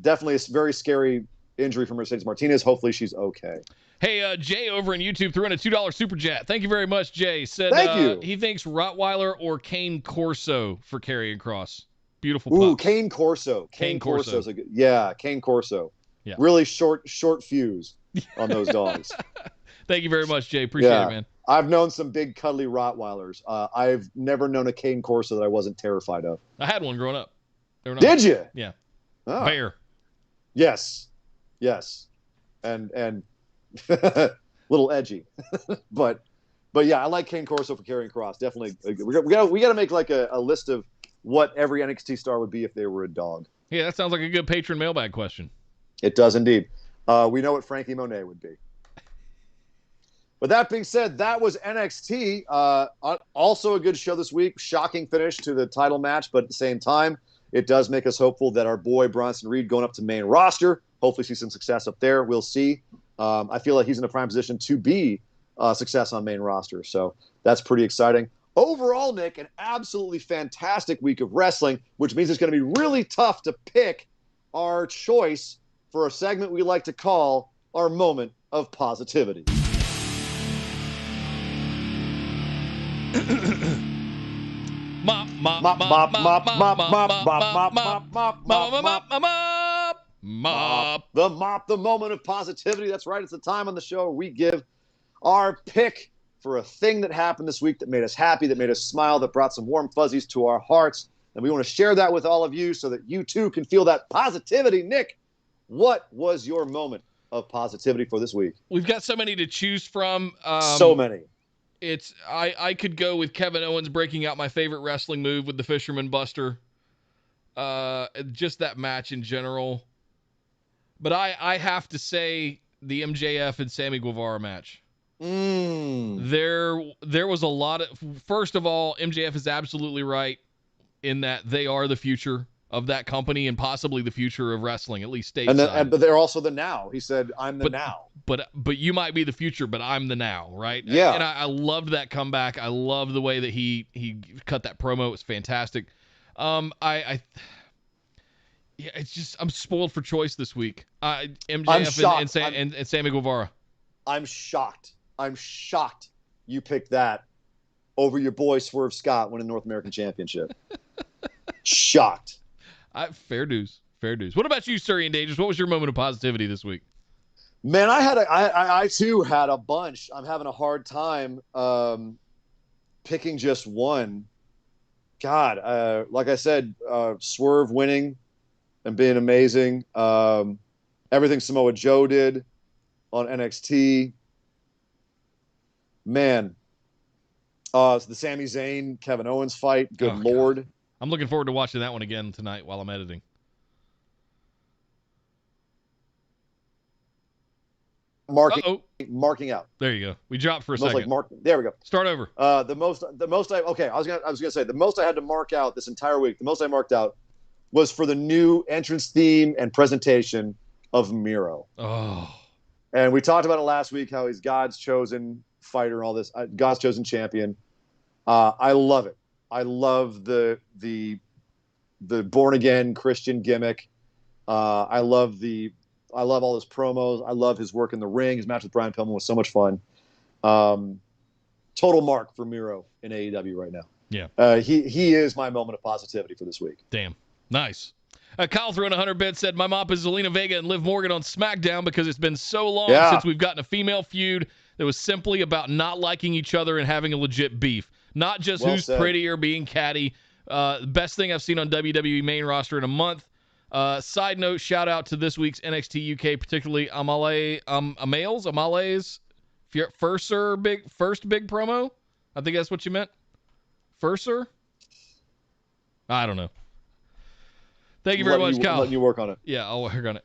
H: definitely a very scary injury for Mercedes Martinez. Hopefully she's okay.
F: Hey, Jay over in YouTube threw in a $2 super chat. Thank you very much, Jay. Said
H: Thank you.
F: He thinks Rottweiler or Kane Corso for Karrion Kross. Beautiful pup.
H: Ooh, Kane Corso. Kane Corso's a good. Yeah, Kane Corso. Yeah. Really short fuse on those dogs.
F: Thank you very much, Jay. Appreciate it, man.
H: I've known some big cuddly Rottweilers. I've never known a Kane Corso that I wasn't terrified of.
F: I had one growing up.
H: Did you?
F: Yeah.
H: Oh.
F: Bear.
H: Yes. And little edgy. but yeah, I like Kane Corso for Karrion Kross. Definitely. We got to make like a list of what every NXT star would be if they were a dog.
F: Yeah, that sounds like a good patron mailbag question.
H: It does indeed. We know what Frankie Monet would be. But that being said, that was NXT. Also a good show this week. Shocking finish to the title match, but at the same time, it does make us hopeful that our boy Bronson Reed going up to main roster. Hopefully see some success up there. We'll see. I feel like he's in a prime position to be success on main roster. So that's pretty exciting. Overall, Nick, an absolutely fantastic week of wrestling, which means it's going to be really tough to pick our choice for a segment we like to call our moment of positivity. The moment of positivity. That's right. It's the time on the show where we give our pick for a thing that happened this week that made us happy, that made us smile, that brought some warm fuzzies to our hearts. And we want to share that with all of you so that you too can feel that positivity. Nick, what was your moment of positivity for this week?
F: We've got so many to choose from.
H: So many.
F: I could go with Kevin Owens breaking out my favorite wrestling move with the Fisherman Buster. Just that match in general. But I have to say the MJF and Sammy Guevara match. There was a lot of. First of all, MJF is absolutely right in that they are the future of that company and possibly the future of wrestling, at least stateside.
H: But they're also the now. He said, "I'm the now."
F: But you might be the future, but I'm the now, right?
H: Yeah.
F: And I loved that comeback. I love the way that he cut that promo. It was fantastic. Yeah, it's just I'm spoiled for choice this week. MJF and Sammy Guevara.
H: I'm shocked you picked that over your boy Swerve Scott winning North American Championship. Shocked.
F: Fair dues. What about you, Surrey and Dangerous? What was your moment of positivity this week?
H: Man, I too had a bunch. I'm having a hard time picking just one. God, like I said, Swerve winning and being amazing. Everything Samoa Joe did on NXT. Man, the Sami Zayn, Kevin Owens fight. Good Lord. God.
F: I'm looking forward to watching that one again tonight while I'm editing.
H: Marking out.
F: There you go. We dropped for a second.
H: There we go.
F: Start over.
H: I was gonna say the most I had to mark out this entire week. The most I marked out was for the new entrance theme and presentation of Miro.
F: Oh.
H: And we talked about it last week, how he's God's chosen fighter and all this, God's chosen champion. I love it. I love the born again Christian gimmick. I love all his promos. I love his work in the ring. His match with Brian Pillman was so much fun. Total mark for Miro in AEW right now.
F: Yeah.
H: He is my moment of positivity for this week.
F: Damn. Nice. Kyle throwing 100 bits said, my mop is Zelina Vega and Liv Morgan on SmackDown because it's been so long since we've gotten a female feud that was simply about not liking each other and having a legit beef. Not just who's pretty or being catty. Best thing I've seen on WWE main roster in a month. Side note, shout out to this week's NXT UK, particularly Amale's first big promo. I think that's what you meant. Firster? I don't know. Thank you very much, Kyle.
H: Letting you work on it.
F: Yeah, I'll work on it.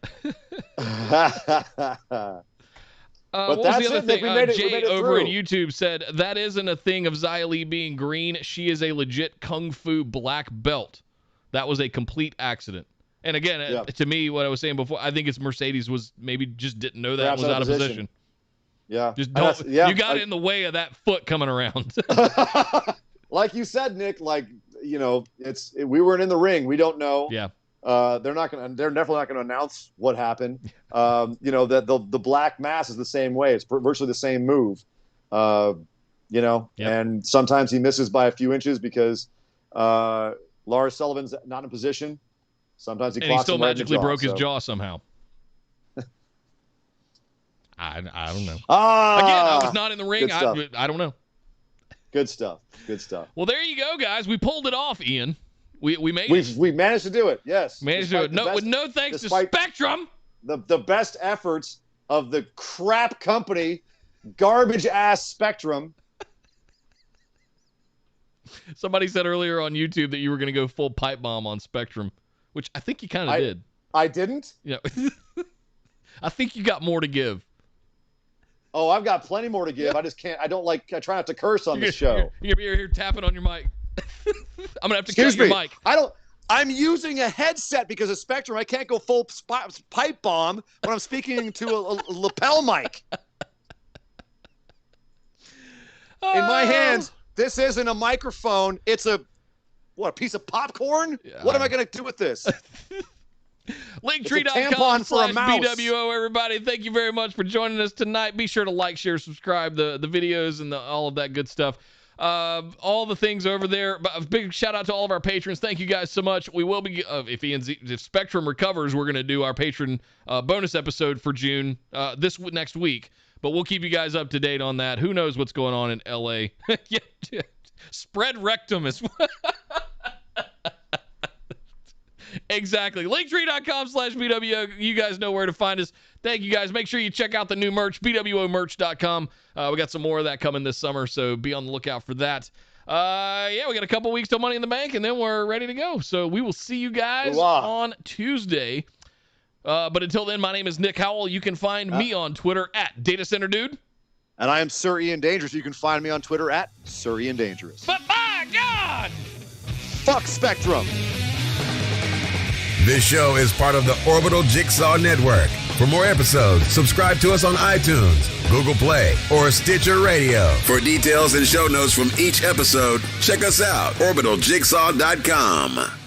H: But
F: what was the other thing? Jay over at YouTube said, that isn't a thing of Xia Li being green. She is a legit Kung Fu black belt. That was a complete accident. And again, to me, what I was saying before, I think it's Mercedes just didn't know that was out of position.
H: Yeah.
F: Just don't. You got it in the way of that foot coming around.
H: Like you said, Nick, we weren't in the ring. We don't know.
F: Yeah.
H: They're definitely not going to announce what happened. That the black mass is the same way. It's virtually the same move. And sometimes he misses by a few inches because Lars Sullivan's not in position. Sometimes he
F: still magically broke his jaw somehow. I don't know. Again, I was not in the ring. I don't know.
H: Good stuff.
F: Well, there you go, guys. We pulled it off, Ian. We made it.
H: We managed to do it. Yes.
F: Managed to do it. No thanks to Spectrum.
H: The best efforts of the crap company, garbage ass Spectrum.
F: Somebody said earlier on YouTube that you were going to go full pipe bomb on Spectrum, which I think you kind of did.
H: I didn't?
F: Yeah. I think you got more to give.
H: Oh, I've got plenty more to give. I just can't. I try not to curse on the show.
F: You're here tapping on your mic. I'm going to have to cut your mic.
H: I'm using a headset because of Spectrum. I can't go full pipe bomb when I'm speaking to a lapel mic. In my hands, this isn't a microphone. It's a piece of popcorn? Yeah. What am I going to do with this?
F: Linktree.com/BWO, everybody. Thank you very much for joining us tonight. Be sure to like, share, subscribe, the videos, and all of that good stuff. All the things over there. A big shout out to all of our patrons. Thank you guys so much. We will be, if Spectrum recovers, we're going to do our patron bonus episode for June next week. But we'll keep you guys up to date on that. Who knows what's going on in LA? Yeah. Spread rectum is. Exactly. Linktree.com/BWO. You guys know where to find us. Thank you guys. Make sure you check out the new merch, BWOmerch.com. We got some more of that coming this summer, so be on the lookout for that. We got a couple weeks till Money in the Bank, and then we're ready to go. So we will see you guys on Tuesday. But until then, my name is Nick Howell. You can find me on Twitter at DataCenterDude.
H: And I am Sir Ian Dangerous. You can find me on Twitter at Sir Ian Dangerous.
F: But my God!
H: Fuck Spectrum!
I: This show is part of the Orbital Jigsaw Network. For more episodes, subscribe to us on iTunes, Google Play, or Stitcher Radio. For details and show notes from each episode, check us out, orbitaljigsaw.com.